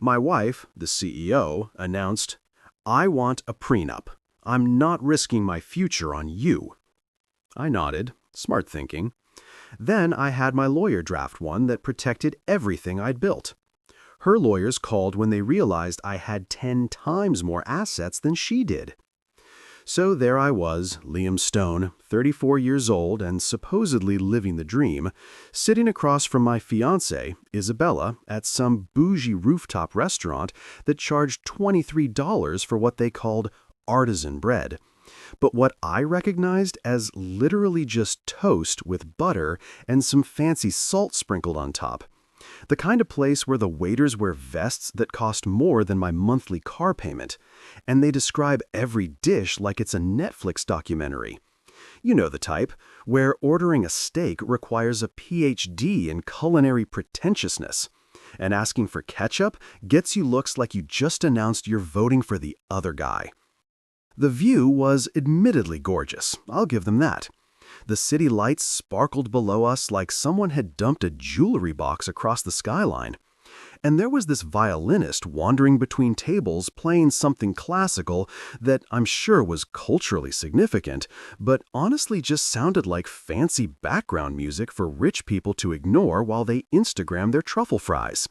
My wife, the CEO, announced, "I want a prenup. I'm not risking my future on you." I nodded, smart thinking. Then I had my lawyer draft one that protected everything I'd built. Her lawyers called when they realized I had 10 times more assets than she did. So there I was, Liam Stone, 34 years old and supposedly living the dream, sitting across from my fiancée, Isabella, at some bougie rooftop restaurant that charged $23 for what they called artisan bread. But what I recognized as literally just toast with butter and some fancy salt sprinkled on top. The kind of place where the waiters wear vests that cost more than my monthly car payment, and they describe every dish like it's a Netflix documentary. You know the type, where ordering a steak requires a PhD in culinary pretentiousness, and asking for ketchup gets you looks like you just announced you're voting for the other guy. The view was admittedly gorgeous, I'll give them that. The city lights sparkled below us like someone had dumped a jewelry box across the skyline. And there was this violinist wandering between tables playing something classical that I'm sure was culturally significant, but honestly just sounded like fancy background music for rich people to ignore while they Instagram their truffle fries.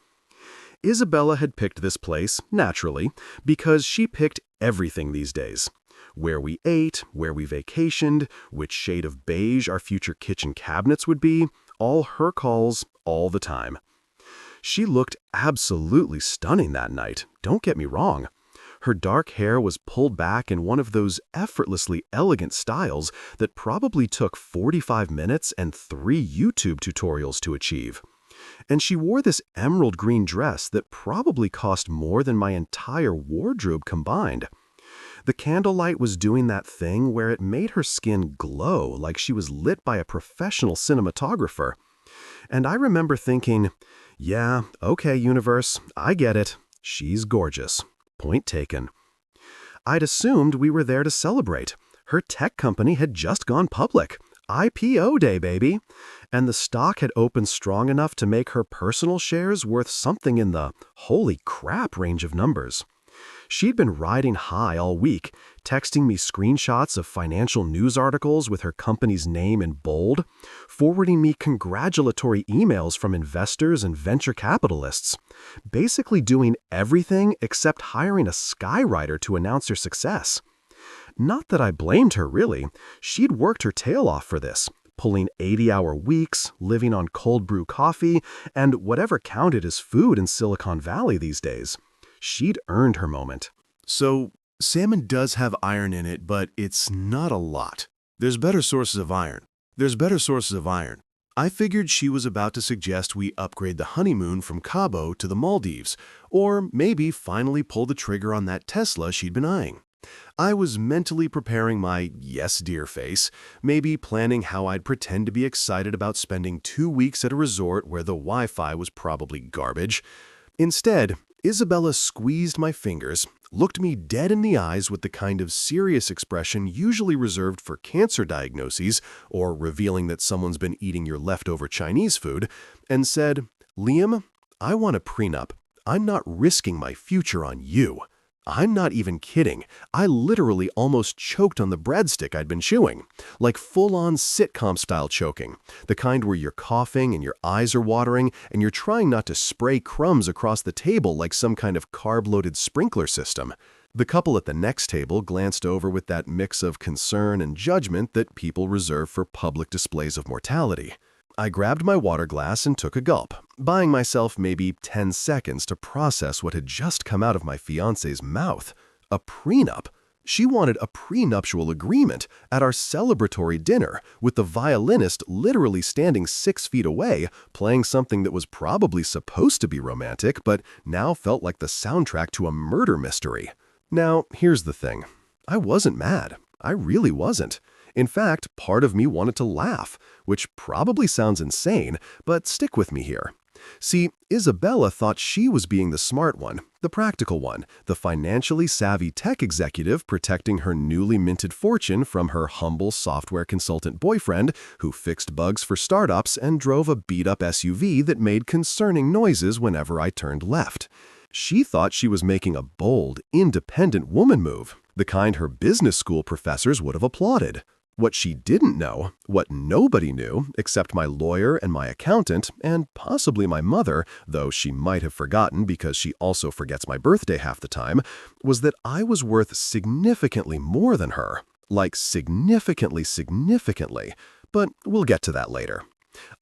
Isabella had picked this place, naturally, because she picked everything these days. Where we ate, where we vacationed, which shade of beige our future kitchen cabinets would be, all her calls, all the time. She looked absolutely stunning that night, don't get me wrong. Her dark hair was pulled back in one of those effortlessly elegant styles that probably took 45 minutes and 3 YouTube tutorials to achieve. And she wore this emerald green dress that probably cost more than my entire wardrobe combined. The candlelight was doing that thing where it made her skin glow like she was lit by a professional cinematographer. And I remember thinking, yeah, okay, universe, I get it. She's gorgeous. Point taken. I'd assumed we were there to celebrate. Her tech company had just gone public. IPO day, baby. And the stock had opened strong enough to make her personal shares worth something in the holy crap range of numbers. She'd been riding high all week, texting me screenshots of financial news articles with her company's name in bold, forwarding me congratulatory emails from investors and venture capitalists, basically doing everything except hiring a skywriter to announce her success. Not that I blamed her, really. She'd worked her tail off for this, pulling 80-hour weeks, living on cold brew coffee, and whatever counted as food in Silicon Valley these days. She'd earned her moment. So, salmon does have iron in it, but it's not a lot. There's better sources of iron. I figured she was about to suggest we upgrade the honeymoon from Cabo to the Maldives, or maybe finally pull the trigger on that Tesla she'd been eyeing. I was mentally preparing my yes dear face, maybe planning how I'd pretend to be excited about spending 2 weeks at a resort where the Wi-Fi was probably garbage. Instead, Isabella squeezed my fingers, looked me dead in the eyes with the kind of serious expression usually reserved for cancer diagnoses or revealing that someone's been eating your leftover Chinese food, and said, "Liam, I want a prenup. I'm not risking my future on you." I'm not even kidding. I literally almost choked on the breadstick I'd been chewing, like full-on sitcom-style choking, the kind where you're coughing and your eyes are watering and you're trying not to spray crumbs across the table like some kind of carb-loaded sprinkler system. The couple at the next table glanced over with that mix of concern and judgment that people reserve for public displays of mortality. I grabbed my water glass and took a gulp, buying myself maybe 10 seconds to process what had just come out of my fiancé's mouth. A prenup. She wanted a prenuptial agreement at our celebratory dinner, with the violinist literally standing 6 feet away, playing something that was probably supposed to be romantic, but now felt like the soundtrack to a murder mystery. Now, here's the thing. I wasn't mad. I really wasn't. In fact, part of me wanted to laugh, which probably sounds insane, but stick with me here. See, Isabella thought she was being the smart one, the practical one, the financially savvy tech executive protecting her newly minted fortune from her humble software consultant boyfriend who fixed bugs for startups and drove a beat-up SUV that made concerning noises whenever I turned left. She thought she was making a bold, independent woman move, the kind her business school professors would have applauded. What she didn't know, what nobody knew except my lawyer and my accountant, and possibly my mother, though she might have forgotten because she also forgets my birthday half the time, was that I was worth significantly more than her. Like significantly, but we'll get to that later.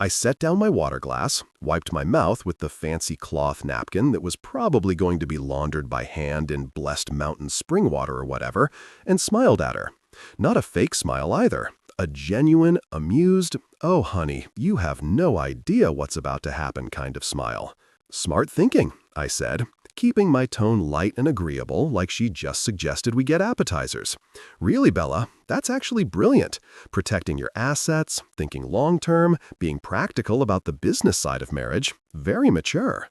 I set down my water glass, wiped my mouth with the fancy cloth napkin that was probably going to be laundered by hand in blessed mountain spring water or whatever, and smiled at her. Not a fake smile either. A genuine, amused, "Oh, honey, you have no idea what's about to happen" kind of smile. "Smart thinking," I said, keeping my tone light and agreeable like she just suggested we get appetizers. "Really, Bella, that's actually brilliant. Protecting your assets, thinking long-term, being practical about the business side of marriage. Very mature."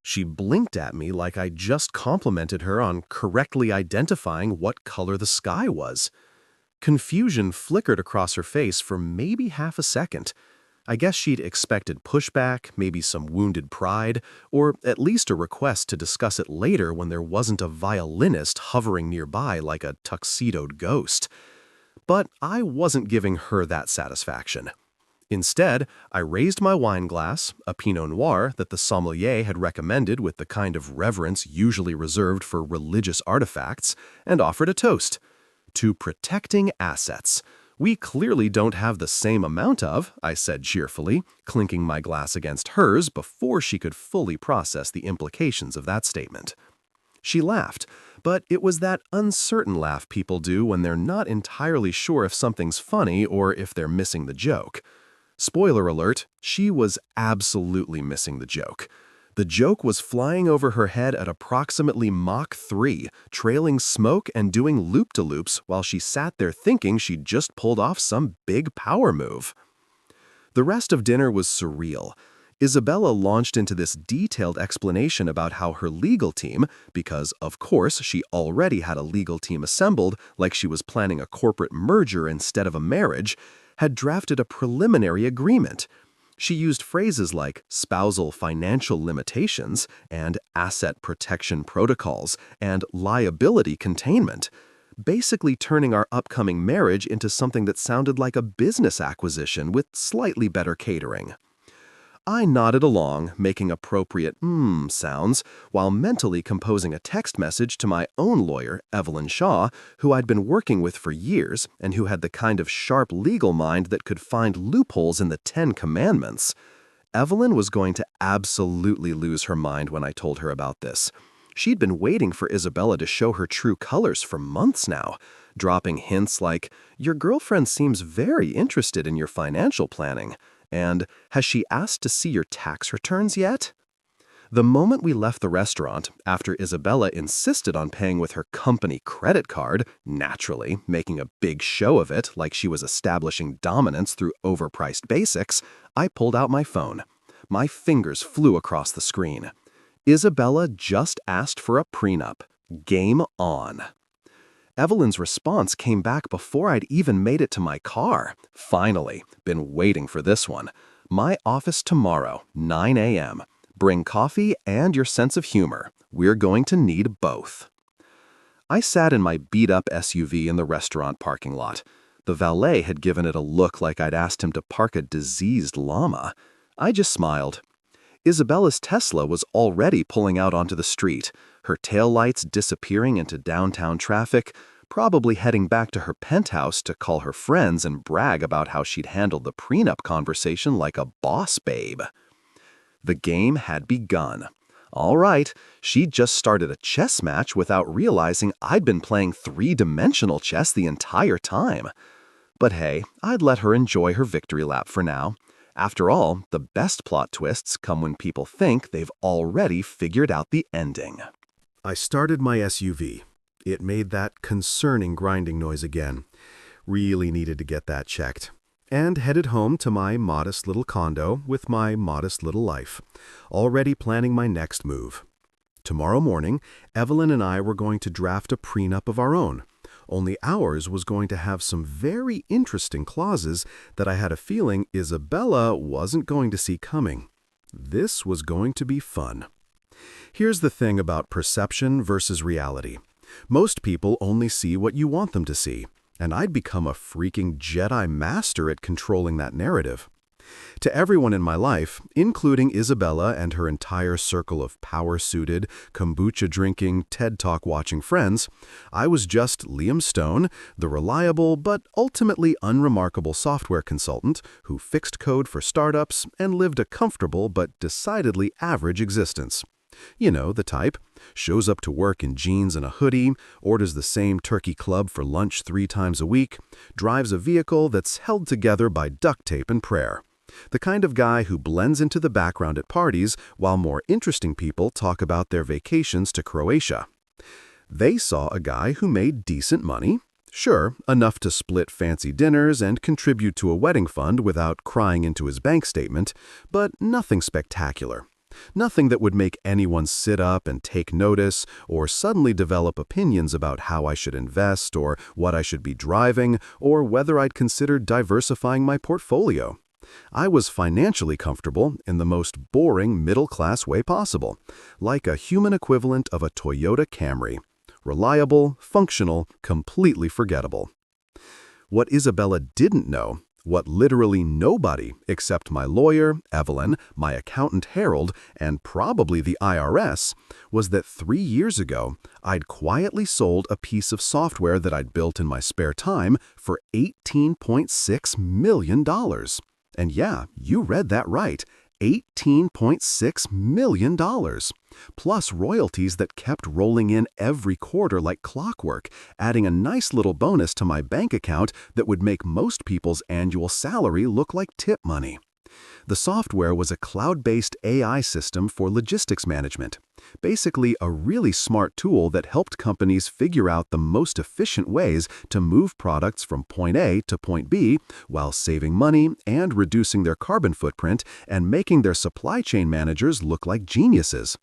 She blinked at me like I just complimented her on correctly identifying what color the sky was. Confusion flickered across her face for maybe half a second. I guess she'd expected pushback, maybe some wounded pride, or at least a request to discuss it later when there wasn't a violinist hovering nearby like a tuxedoed ghost. But I wasn't giving her that satisfaction. Instead, I raised my wine glass, a Pinot Noir that the sommelier had recommended with the kind of reverence usually reserved for religious artifacts, and offered a toast. To protecting assets. "We clearly don't have the same amount of," I said cheerfully, clinking my glass against hers before she could fully process the implications of that statement. She laughed, but it was that uncertain laugh people do when they're not entirely sure if something's funny or if they're missing the joke. Spoiler alert, she was absolutely missing the joke. The joke was flying over her head at approximately Mach 3, trailing smoke and doing loop-de-loops while she sat there thinking she'd just pulled off some big power move. The rest of dinner was surreal. Isabella launched into this detailed explanation about how her legal team, because of course she already had a legal team assembled like she was planning a corporate merger instead of a marriage, had drafted a preliminary agreement. She used phrases like spousal financial limitations and asset protection protocols and liability containment, basically turning our upcoming marriage into something that sounded like a business acquisition with slightly better catering. I nodded along, making appropriate sounds, while mentally composing a text message to my own lawyer, Evelyn Shaw, who I'd been working with for years and who had the kind of sharp legal mind that could find loopholes in the 10 Commandments. Evelyn was going to absolutely lose her mind when I told her about this. She'd been waiting for Isabella to show her true colors for months now, dropping hints like, "Your girlfriend seems very interested in your financial planning," and "Has she asked to see your tax returns yet?" The moment we left the restaurant, after Isabella insisted on paying with her company credit card, naturally making a big show of it like she was establishing dominance through overpriced basics, I pulled out my phone. My fingers flew across the screen. Isabella just asked for a prenup. Game on. Evelyn's response came back before I'd even made it to my car. Finally, been waiting for this one. "My office tomorrow, 9 a.m. Bring coffee and your sense of humor. We're going to need both." I sat in my beat-up SUV in the restaurant parking lot. The valet had given it a look like I'd asked him to park a diseased llama. I just smiled. Isabella's Tesla was already pulling out onto the street, her taillights disappearing into downtown traffic, probably heading back to her penthouse to call her friends and brag about how she'd handled the prenup conversation like a boss babe. The game had begun. All right, she'd just started a chess match without realizing I'd been playing three-dimensional chess the entire time. But hey, I'd let her enjoy her victory lap for now. After all, the best plot twists come when people think they've already figured out the ending. I started my SUV. It made that concerning grinding noise again. Really needed to get that checked. And headed home to my modest little condo with my modest little life, already planning my next move. Tomorrow morning, Evelyn and I were going to draft a prenup of our own. Only ours was going to have some very interesting clauses that I had a feeling Isabella wasn't going to see coming. This was going to be fun. Here's the thing about perception versus reality. Most people only see what you want them to see, and I'd become a freaking Jedi master at controlling that narrative. To everyone in my life, including Isabella and her entire circle of power-suited, kombucha-drinking, TED Talk-watching friends, I was just Liam Stone, the reliable but ultimately unremarkable software consultant who fixed code for startups and lived a comfortable but decidedly average existence. You know, the type. Shows up to work in jeans and a hoodie, orders the same turkey club for lunch 3 times a week, drives a vehicle that's held together by duct tape and prayer. The kind of guy who blends into the background at parties while more interesting people talk about their vacations to Croatia. They saw a guy who made decent money. Sure, enough to split fancy dinners and contribute to a wedding fund without crying into his bank statement, but nothing spectacular. Nothing that would make anyone sit up and take notice or suddenly develop opinions about how I should invest or what I should be driving or whether I'd consider diversifying my portfolio. I was financially comfortable in the most boring middle-class way possible, like a human equivalent of a Toyota Camry. Reliable, functional, completely forgettable. What Isabella didn't know, what literally nobody except my lawyer, Evelyn, my accountant, Harold, and probably the IRS, was that 3 years ago, I'd quietly sold a piece of software that I'd built in my spare time for $18.6 million. And yeah, you read that right, $18.6 million, plus royalties that kept rolling in every quarter like clockwork, adding a nice little bonus to my bank account that would make most people's annual salary look like tip money. The software was a cloud-based AI system for logistics management, basically a really smart tool that helped companies figure out the most efficient ways to move products from point A to point B while saving money and reducing their carbon footprint and making their supply chain managers look like geniuses.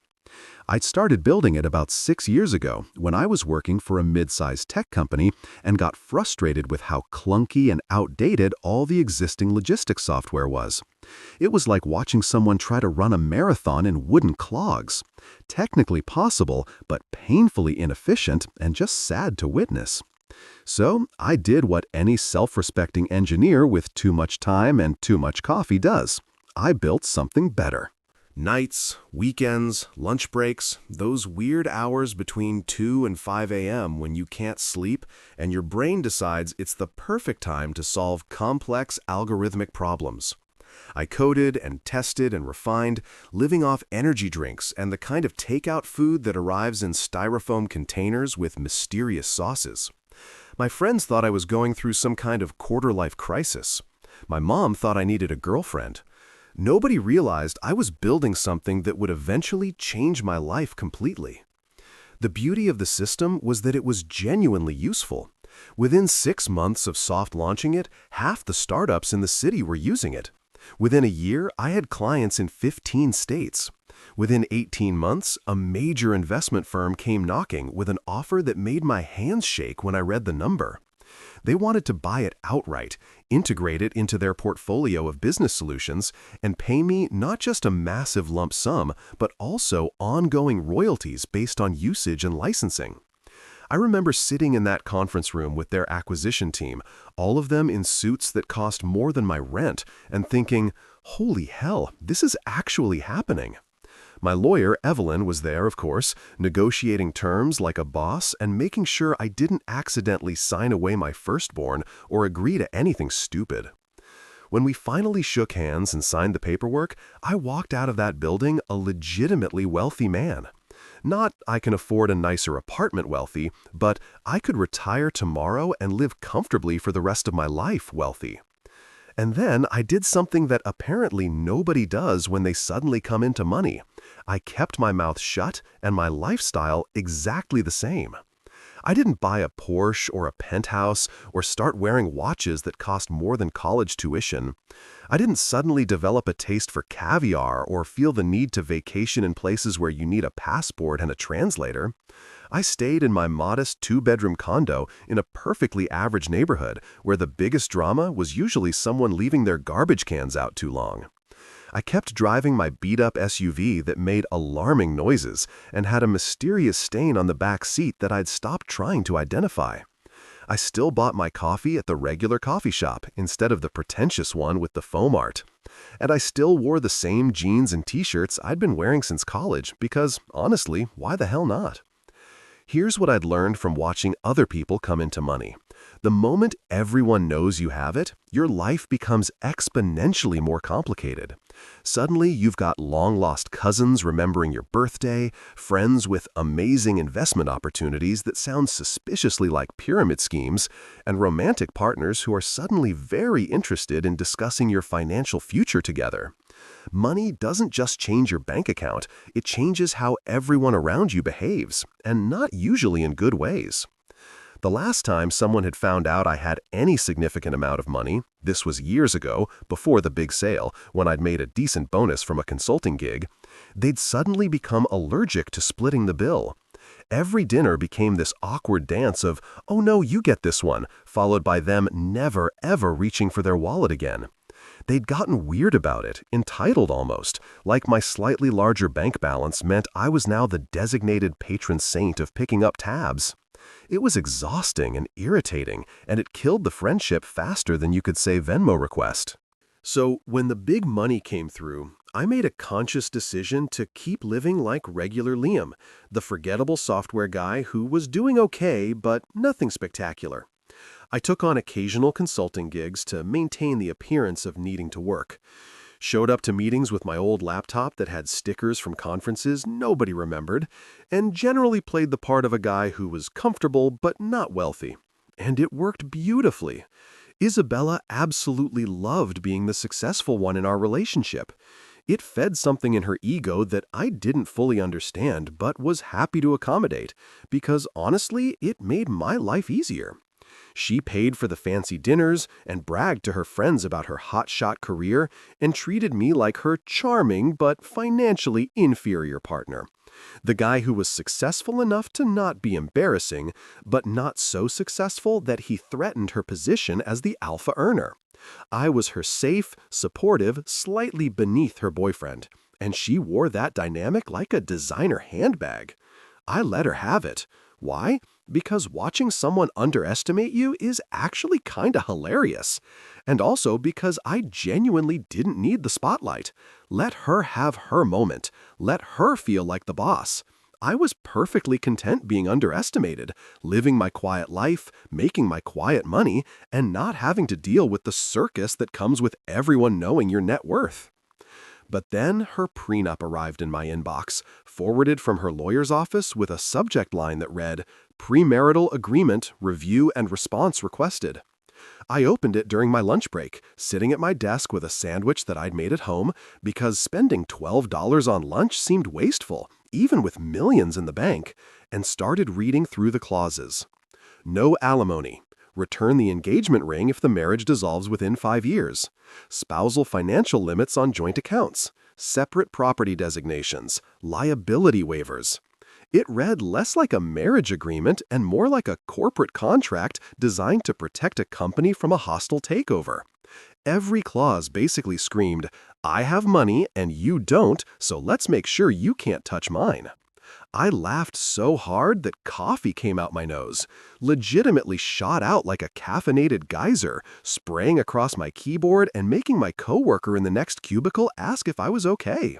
I'd started building it about 6 years ago when I was working for a mid-sized tech company and got frustrated with how clunky and outdated all the existing logistics software was. It was like watching someone try to run a marathon in wooden clogs. Technically possible, but painfully inefficient and just sad to witness. So I did what any self-respecting engineer with too much time and too much coffee does. I built something better. Nights, weekends, lunch breaks, those weird hours between 2 and 5 a.m. when you can't sleep and your brain decides it's the perfect time to solve complex algorithmic problems. I coded and tested and refined, living off energy drinks and the kind of takeout food that arrives in styrofoam containers with mysterious sauces. My friends thought I was going through some kind of quarter-life crisis. My mom thought I needed a girlfriend. Nobody realized I was building something that would eventually change my life completely. The beauty of the system was that it was genuinely useful. Within 6 months of soft launching it, half the startups in the city were using it. Within a year, I had clients in 15 states. Within 18 months, a major investment firm came knocking with an offer that made my hands shake when I read the number. They wanted to buy it outright, integrate it into their portfolio of business solutions, and pay me not just a massive lump sum, but also ongoing royalties based on usage and licensing. I remember sitting in that conference room with their acquisition team, all of them in suits that cost more than my rent, and thinking, holy hell, this is actually happening. My lawyer, Evelyn, was there, of course, negotiating terms like a boss and making sure I didn't accidentally sign away my firstborn or agree to anything stupid. When we finally shook hands and signed the paperwork, I walked out of that building a legitimately wealthy man. Not I can afford a nicer apartment wealthy, but I could retire tomorrow and live comfortably for the rest of my life wealthy. And then I did something that apparently nobody does when they suddenly come into money. I kept my mouth shut and my lifestyle exactly the same. I didn't buy a Porsche or a penthouse or start wearing watches that cost more than college tuition. I didn't suddenly develop a taste for caviar or feel the need to vacation in places where you need a passport and a translator. I stayed in my modest 2-bedroom condo in a perfectly average neighborhood where the biggest drama was usually someone leaving their garbage cans out too long. I kept driving my beat-up SUV that made alarming noises and had a mysterious stain on the back seat that I'd stopped trying to identify. I still bought my coffee at the regular coffee shop instead of the pretentious one with the foam art. And I still wore the same jeans and t-shirts I'd been wearing since college because, honestly, why the hell not? Here's what I'd learned from watching other people come into money. The moment everyone knows you have it, your life becomes exponentially more complicated. Suddenly, you've got long-lost cousins remembering your birthday, friends with amazing investment opportunities that sound suspiciously like pyramid schemes, and romantic partners who are suddenly very interested in discussing your financial future together. Money doesn't just change your bank account, it changes how everyone around you behaves, and not usually in good ways. The last time someone had found out I had any significant amount of money, this was years ago, before the big sale, when I'd made a decent bonus from a consulting gig, they'd suddenly become allergic to splitting the bill. Every dinner became this awkward dance of, "Oh no, you get this one," followed by them never ever reaching for their wallet again. They'd gotten weird about it, entitled almost, like my slightly larger bank balance meant I was now the designated patron saint of picking up tabs. It was exhausting and irritating, and it killed the friendship faster than you could say Venmo request. So when the big money came through, I made a conscious decision to keep living like regular Liam, the forgettable software guy who was doing okay, but nothing spectacular. I took on occasional consulting gigs to maintain the appearance of needing to work. Showed up to meetings with my old laptop that had stickers from conferences nobody remembered, and generally played the part of a guy who was comfortable but not wealthy. And it worked beautifully. Isabella absolutely loved being the successful one in our relationship. It fed something in her ego that I didn't fully understand but was happy to accommodate, because honestly, it made my life easier. She paid for the fancy dinners and bragged to her friends about her hotshot career and treated me like her charming but financially inferior partner. The guy who was successful enough to not be embarrassing, but not so successful that he threatened her position as the alpha earner. I was her safe, supportive, slightly beneath her boyfriend, and she wore that dynamic like a designer handbag. I let her have it. Why? Because watching someone underestimate you is actually kinda hilarious. And also because I genuinely didn't need the spotlight. Let her have her moment. Let her feel like the boss. I was perfectly content being underestimated, living my quiet life, making my quiet money, and not having to deal with the circus that comes with everyone knowing your net worth. But then her prenup arrived in my inbox, forwarded from her lawyer's office with a subject line that read, "Premarital agreement, review and response requested." I opened it during my lunch break, sitting at my desk with a sandwich that I'd made at home, because spending $12 on lunch seemed wasteful, even with millions in the bank, and started reading through the clauses. No alimony. Return the engagement ring if the marriage dissolves within 5 years. Spousal financial limits on joint accounts. Separate property designations. Liability waivers. It read less like a marriage agreement and more like a corporate contract designed to protect a company from a hostile takeover. Every clause basically screamed, "I have money and you don't, so let's make sure you can't touch mine." I laughed so hard that coffee came out my nose, legitimately shot out like a caffeinated geyser, spraying across my keyboard and making my coworker in the next cubicle ask if I was okay.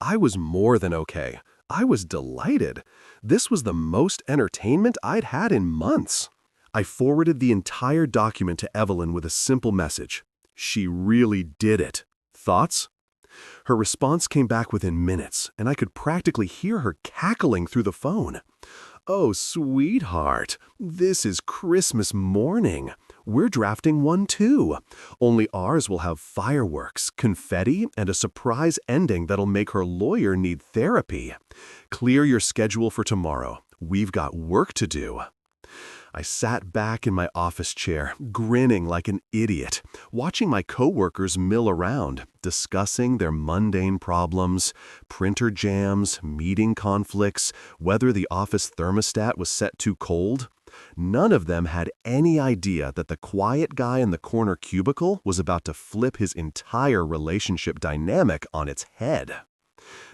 I was more than okay. I was delighted. This was the most entertainment I'd had in months. I forwarded the entire document to Evelyn with a simple message. She really did it. Thoughts? Her response came back within minutes, and I could practically hear her cackling through the phone. "Oh, sweetheart, this is Christmas morning. We're drafting one too. Only ours will have fireworks, confetti, and a surprise ending that'll make her lawyer need therapy. Clear your schedule for tomorrow. We've got work to do." I sat back in my office chair, grinning like an idiot, watching my coworkers mill around, discussing their mundane problems, printer jams, meeting conflicts, whether the office thermostat was set too cold. None of them had any idea that the quiet guy in the corner cubicle was about to flip his entire relationship dynamic on its head.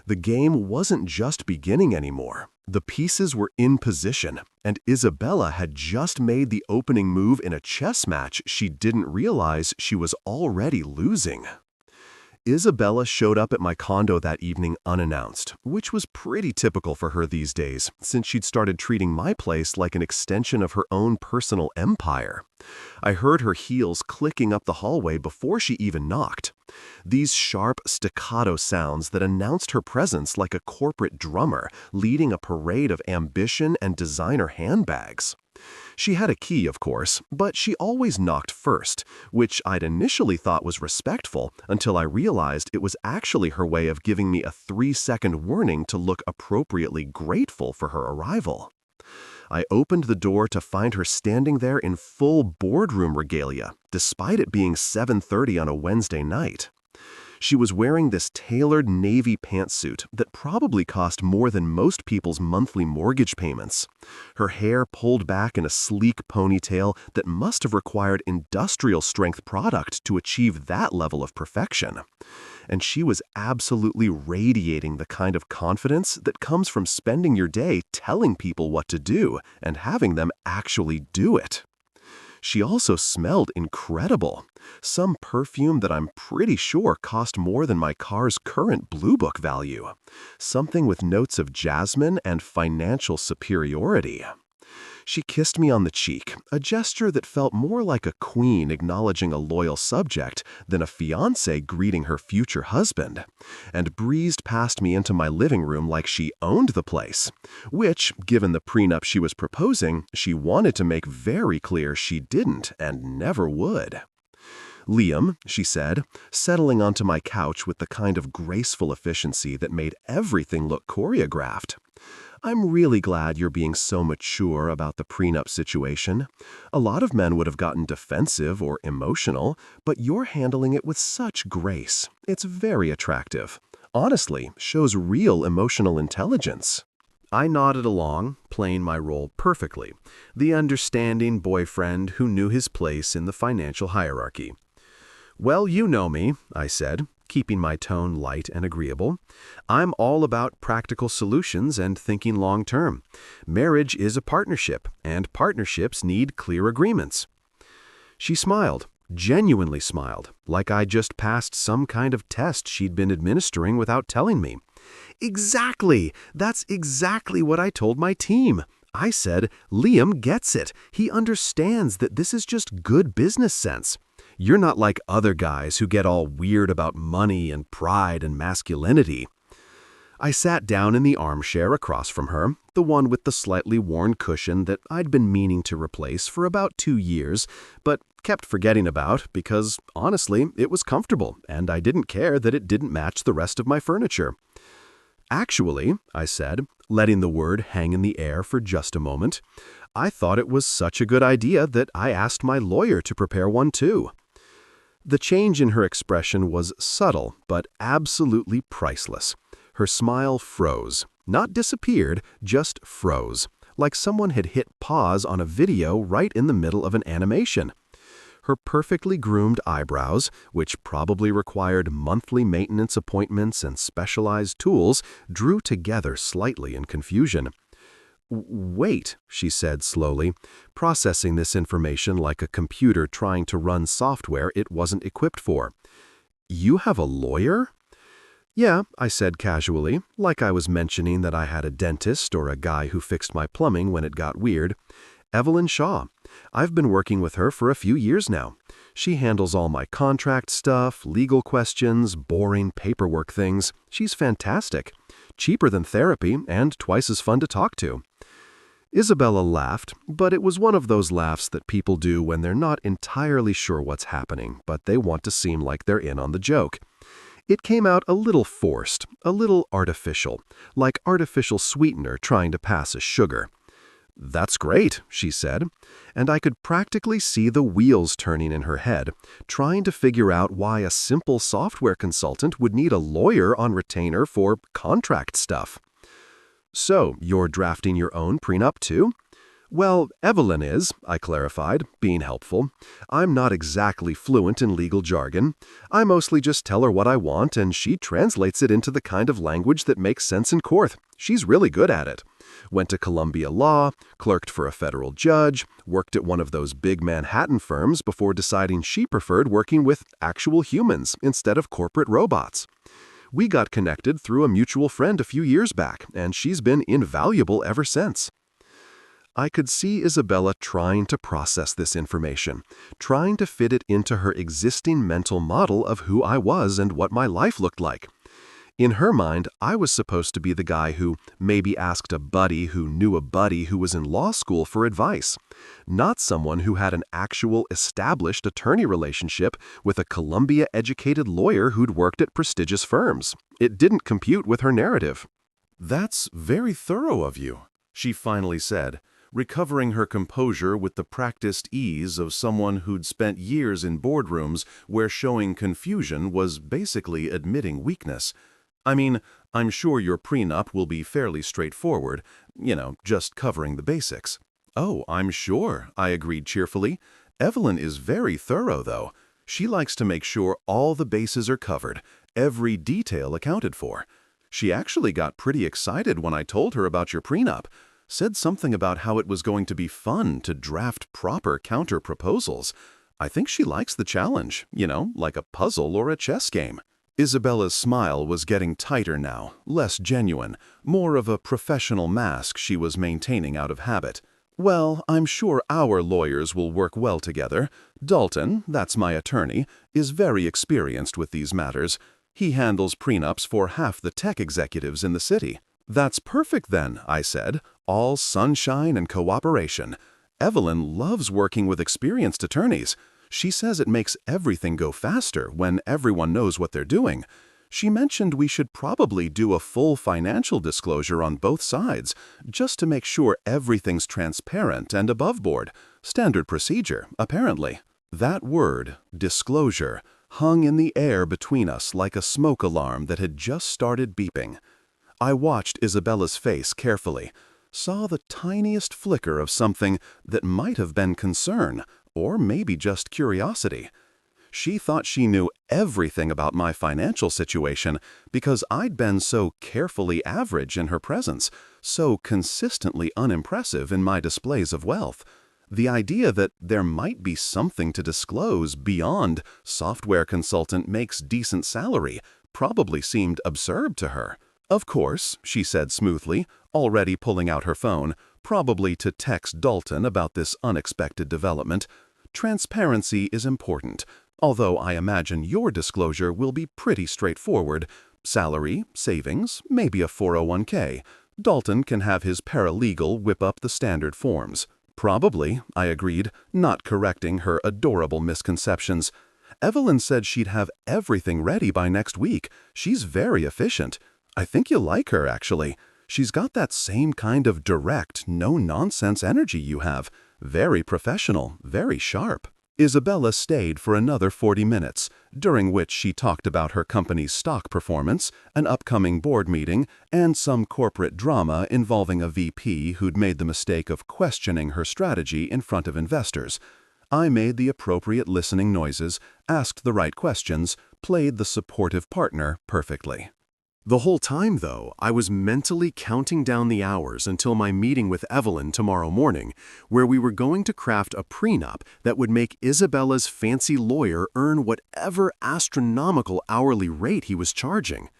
The game wasn't just beginning anymore. The pieces were in position, and Isabella had just made the opening move in a chess match she didn't realize she was already losing. Isabella showed up at my condo that evening unannounced, which was pretty typical for her these days, since she'd started treating my place like an extension of her own personal empire. I heard her heels clicking up the hallway before she even knocked. These sharp staccato sounds that announced her presence like a corporate drummer leading a parade of ambition and designer handbags. She had a key, of course, but she always knocked first, which I'd initially thought was respectful until I realized it was actually her way of giving me a 3-second warning to look appropriately grateful for her arrival. I opened the door to find her standing there in full boardroom regalia, despite it being 7:30 on a Wednesday night. She was wearing this tailored navy pantsuit that probably cost more than most people's monthly mortgage payments. Her hair pulled back in a sleek ponytail that must have required industrial-strength product to achieve that level of perfection. And she was absolutely radiating the kind of confidence that comes from spending your day telling people what to do and having them actually do it. She also smelled incredible. Some perfume that I'm pretty sure cost more than my car's current Blue Book value. Something with notes of jasmine and financial superiority. She kissed me on the cheek, a gesture that felt more like a queen acknowledging a loyal subject than a fiancé greeting her future husband, and breezed past me into my living room like she owned the place, which, given the prenup she was proposing, she wanted to make very clear she didn't and never would. "Liam," she said, settling onto my couch with the kind of graceful efficiency that made everything look choreographed. "I'm really glad you're being so mature about the prenup situation. A lot of men would have gotten defensive or emotional, but you're handling it with such grace. It's very attractive. Honestly, shows real emotional intelligence." I nodded along, playing my role perfectly, the understanding boyfriend who knew his place in the financial hierarchy. "Well, you know me," I said, keeping my tone light and agreeable. "I'm all about practical solutions and thinking long-term. Marriage is a partnership, and partnerships need clear agreements." She smiled, genuinely smiled, like I just passed some kind of test she'd been administering without telling me. "Exactly! That's exactly what I told my team." I said, "Liam gets it. He understands that this is just good business sense. You're not like other guys who get all weird about money and pride and masculinity." I sat down in the armchair across from her, the one with the slightly worn cushion that I'd been meaning to replace for about 2 years, but kept forgetting about because, honestly, it was comfortable and I didn't care that it didn't match the rest of my furniture. "Actually," I said, letting the word hang in the air for just a moment, "I thought it was such a good idea that I asked my lawyer to prepare one too." The change in her expression was subtle, but absolutely priceless. Her smile froze. Not disappeared, just froze, like someone had hit pause on a video right in the middle of an animation. Her perfectly groomed eyebrows, which probably required monthly maintenance appointments and specialized tools, drew together slightly in confusion. "Wait," she said slowly, processing this information like a computer trying to run software it wasn't equipped for. "You have a lawyer?" "Yeah," I said casually, like I was mentioning that I had a dentist or a guy who fixed my plumbing when it got weird. "Evelyn Shaw. I've been working with her for a few years now. She handles all my contract stuff, legal questions, boring paperwork things. She's fantastic. Cheaper than therapy and twice as fun to talk to." Isabella laughed, but it was one of those laughs that people do when they're not entirely sure what's happening, but they want to seem like they're in on the joke. It came out a little forced, a little artificial, like artificial sweetener trying to pass as sugar. "That's great," she said, and I could practically see the wheels turning in her head, trying to figure out why a simple software consultant would need a lawyer on retainer for contract stuff. "So, you're drafting your own prenup too?" "Well, Evelyn is," I clarified, being helpful. "I'm not exactly fluent in legal jargon. I mostly just tell her what I want, and she translates it into the kind of language that makes sense in court. She's really good at it. Went to Columbia Law, clerked for a federal judge, worked at one of those big Manhattan firms before deciding she preferred working with actual humans instead of corporate robots. We got connected through a mutual friend a few years back, and she's been invaluable ever since." I could see Isabella trying to process this information, trying to fit it into her existing mental model of who I was and what my life looked like. In her mind, I was supposed to be the guy who maybe asked a buddy who knew a buddy who was in law school for advice, not someone who had an actual established attorney relationship with a Columbia-educated lawyer who'd worked at prestigious firms. It didn't compute with her narrative. "That's very thorough of you," she finally said, recovering her composure with the practiced ease of someone who'd spent years in boardrooms where showing confusion was basically admitting weakness. "I mean, I'm sure your prenup will be fairly straightforward, just covering the basics." "Oh, I'm sure," I agreed cheerfully. "Evelyn is very thorough, though. She likes to make sure all the bases are covered, every detail accounted for. She actually got pretty excited when I told her about your prenup. Said something about how it was going to be fun to draft proper counter-proposals. I think she likes the challenge, like a puzzle or a chess game." Isabella's smile was getting tighter now, less genuine, more of a professional mask she was maintaining out of habit. "Well, I'm sure our lawyers will work well together. Dalton, that's my attorney, is very experienced with these matters. He handles prenups for half the tech executives in the city." "That's perfect then," I said. "All sunshine and cooperation. Evelyn loves working with experienced attorneys. She says it makes everything go faster when everyone knows what they're doing. She mentioned we should probably do a full financial disclosure on both sides, just to make sure everything's transparent and above board. Standard procedure, apparently." That word, disclosure, hung in the air between us like a smoke alarm that had just started beeping. I watched Isabella's face carefully, saw the tiniest flicker of something that might have been concern, or maybe just curiosity. She thought she knew everything about my financial situation because I'd been so carefully average in her presence, so consistently unimpressive in my displays of wealth. The idea that there might be something to disclose beyond software consultant makes decent salary probably seemed absurd to her. "Of course," she said smoothly, already pulling out her phone, probably to text Dalton about this unexpected development. "Transparency is important, although I imagine your disclosure will be pretty straightforward. Salary, savings, maybe a 401k. Dalton can have his paralegal whip up the standard forms." "Probably," I agreed, not correcting her adorable misconceptions. "Evelyn said she'd have everything ready by next week. She's very efficient. I think you'll like her, actually. She's got that same kind of direct, no-nonsense energy you have. Very professional, very sharp." Isabella stayed for another 40 minutes, during which she talked about her company's stock performance, an upcoming board meeting, and some corporate drama involving a VP who'd made the mistake of questioning her strategy in front of investors. I made the appropriate listening noises, asked the right questions, played the supportive partner perfectly. The whole time, though, I was mentally counting down the hours until my meeting with Evelyn tomorrow morning, where we were going to craft a prenup that would make Isabella's fancy lawyer earn whatever astronomical hourly rate he was charging.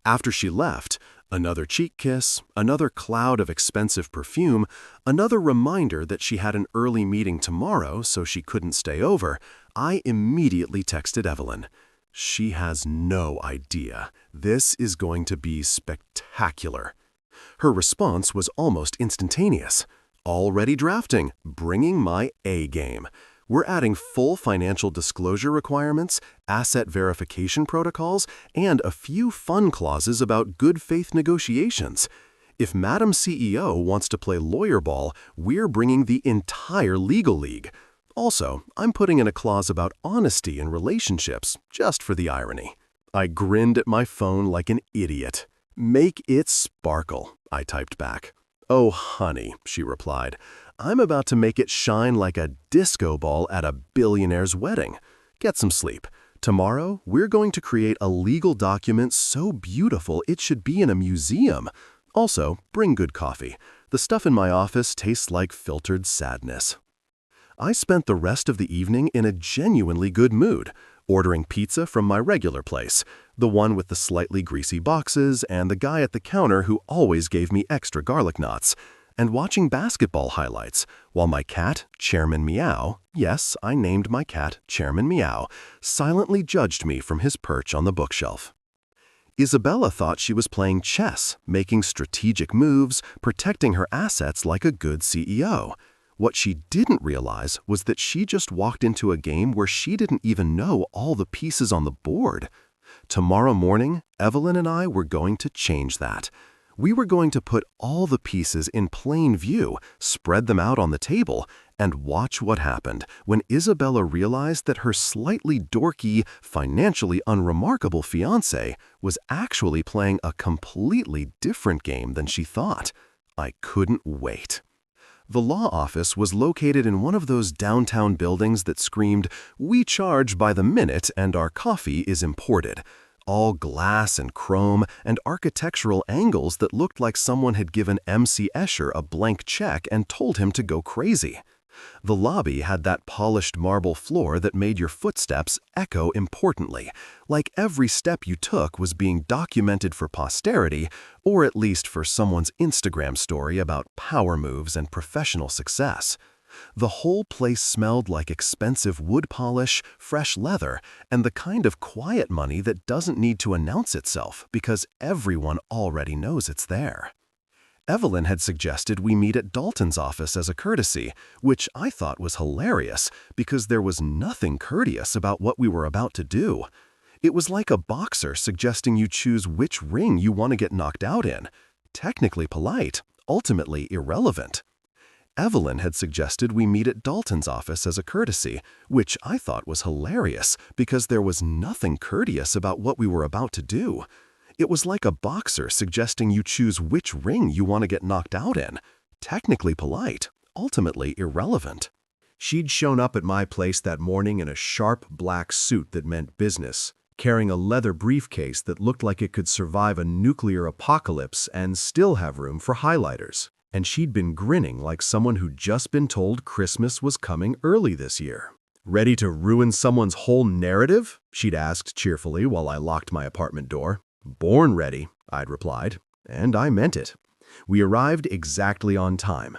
After she left, another cheek kiss, another cloud of expensive perfume, another reminder that she had an early meeting tomorrow so she couldn't stay over, I immediately texted Evelyn. She has no idea. This is going to be spectacular. Her response was almost instantaneous. Already drafting, bringing my A game. We're adding full financial disclosure requirements, asset verification protocols, and a few fun clauses about good faith negotiations. If Madam CEO wants to play lawyer ball, we're bringing the entire legal league. Also, I'm putting in a clause about honesty in relationships, just for the irony. I grinned at my phone like an idiot. "Make it sparkle," I typed back. "Oh, honey," she replied, "I'm about to make it shine like a disco ball at a billionaire's wedding. Get some sleep. Tomorrow, we're going to create a legal document so beautiful it should be in a museum. Also, bring good coffee. The stuff in my office tastes like filtered sadness." I spent the rest of the evening in a genuinely good mood, ordering pizza from my regular place, the one with the slightly greasy boxes and the guy at the counter who always gave me extra garlic knots, and watching basketball highlights, while my cat, Chairman Meow, yes, I named my cat Chairman Meow, silently judged me from his perch on the bookshelf. Isabella thought she was playing chess, making strategic moves, protecting her assets like a good CEO. What she didn't realize was that she just walked into a game where she didn't even know all the pieces on the board. Tomorrow morning, Evelyn and I were going to change that. We were going to put all the pieces in plain view, spread them out on the table, and watch what happened when Isabella realized that her slightly dorky, financially unremarkable fiancé was actually playing a completely different game than she thought. I couldn't wait. The law office was located in one of those downtown buildings that screamed, "We charge by the minute and our coffee is imported." All glass and chrome and architectural angles that looked like someone had given M.C. Escher a blank check and told him to go crazy. The lobby had that polished marble floor that made your footsteps echo importantly, like every step you took was being documented for posterity, or at least for someone's Instagram story about power moves and professional success. The whole place smelled like expensive wood polish, fresh leather, and the kind of quiet money that doesn't need to announce itself because everyone already knows it's there. Evelyn had suggested we meet at Dalton's office as a courtesy, which I thought was hilarious because there was nothing courteous about what we were about to do. It was like a boxer suggesting you choose which ring you want to get knocked out in. Technically polite, ultimately irrelevant. Evelyn had suggested we meet at Dalton's office as a courtesy, which I thought was hilarious because there was nothing courteous about what we were about to do. It was like a boxer suggesting you choose which ring you want to get knocked out in. Technically polite, ultimately irrelevant. She'd shown up at my place that morning in a sharp black suit that meant business, carrying a leather briefcase that looked like it could survive a nuclear apocalypse and still have room for highlighters. And she'd been grinning like someone who'd just been told Christmas was coming early this year. "Ready to ruin someone's whole narrative?" she'd asked cheerfully while I locked my apartment door. "Born ready," I'd replied, and I meant it. We arrived exactly on time.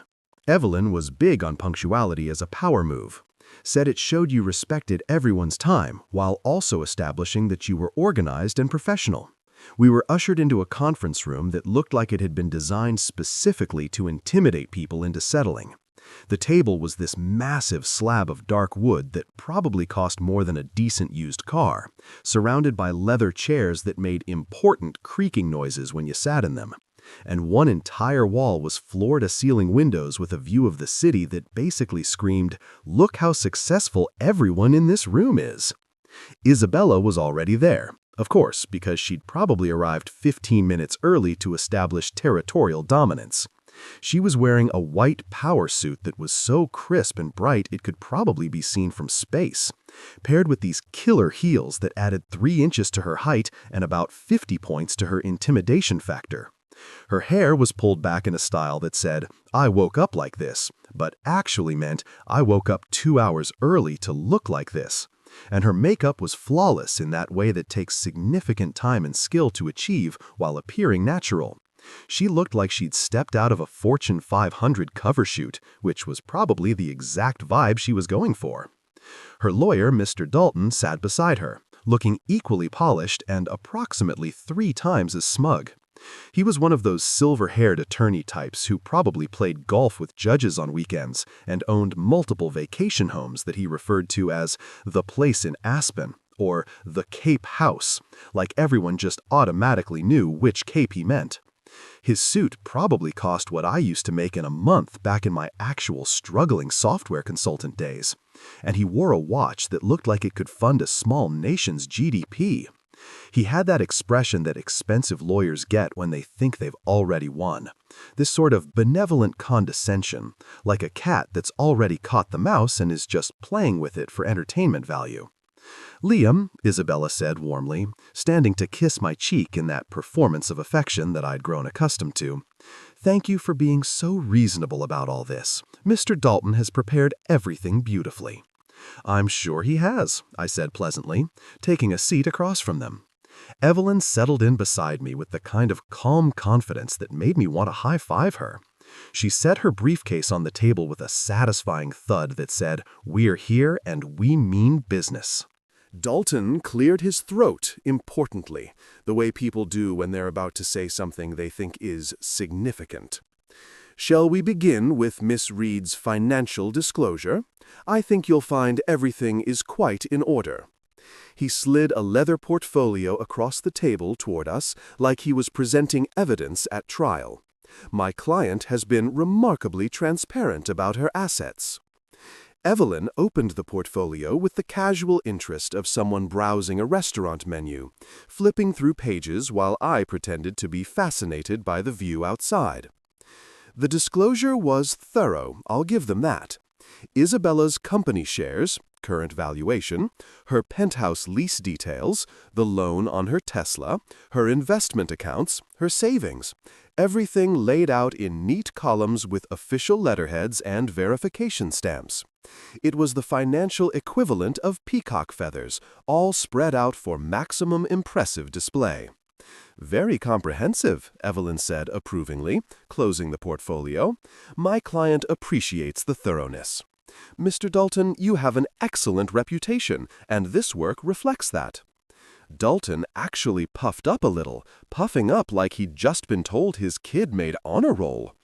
Evelyn was big on punctuality as a power move, said it showed you respected everyone's time while also establishing that you were organized and professional. We were ushered into a conference room that looked like it had been designed specifically to intimidate people into settling. The table was this massive slab of dark wood that probably cost more than a decent used car, surrounded by leather chairs that made important creaking noises when you sat in them. And one entire wall was floor-to-ceiling windows with a view of the city that basically screamed, "Look how successful everyone in this room is." Isabella was already there, of course, because she'd probably arrived 15 minutes early to establish territorial dominance. She was wearing a white power suit that was so crisp and bright it could probably be seen from space, paired with these killer heels that added 3 inches to her height and about 50 points to her intimidation factor. Her hair was pulled back in a style that said, "I woke up like this," but actually meant, "I woke up 2 hours early to look like this." And her makeup was flawless in that way that takes significant time and skill to achieve while appearing natural. She looked like she'd stepped out of a Fortune 500 cover shoot, which was probably the exact vibe she was going for. Her lawyer, Mr. Dalton, sat beside her, looking equally polished and approximately 3 times as smug. He was one of those silver-haired attorney types who probably played golf with judges on weekends and owned multiple vacation homes that he referred to as the place in Aspen or the Cape House, like everyone just automatically knew which Cape he meant. His suit probably cost what I used to make in a month back in my actual struggling software consultant days. And he wore a watch that looked like it could fund a small nation's GDP. He had that expression that expensive lawyers get when they think they've already won. This sort of benevolent condescension, like a cat that's already caught the mouse and is just playing with it for entertainment value. "Liam," Isabella said warmly, standing to kiss my cheek in that performance of affection that I'd grown accustomed to, "thank you for being so reasonable about all this. Mr. Dalton has prepared everything beautifully." "I'm sure he has," I said pleasantly, taking a seat across from them. Evelyn settled in beside me with the kind of calm confidence that made me want to high-five her. She set her briefcase on the table with a satisfying thud that said, "We're here and we mean business." Dalton cleared his throat importantly, the way people do when they're about to say something they think is significant. "Shall we begin with Miss Reed's financial disclosure? I think you'll find everything is quite in order." He slid a leather portfolio across the table toward us like he was presenting evidence at trial. "My client has been remarkably transparent about her assets." Evelyn opened the portfolio with the casual interest of someone browsing a restaurant menu, flipping through pages while I pretended to be fascinated by the view outside. The disclosure was thorough, I'll give them that. Isabella's company shares, current valuation, her penthouse lease details, the loan on her Tesla, her investment accounts, her savings. Everything laid out in neat columns with official letterheads and verification stamps. It was the financial equivalent of peacock feathers, all spread out for maximum impressive display. "Very comprehensive," Evelyn said approvingly, closing the portfolio. "My client appreciates the thoroughness. Mr. Dalton, you have an excellent reputation, and this work reflects that." Dalton actually puffed up a little, puffing up like he'd just been told his kid made honor roll.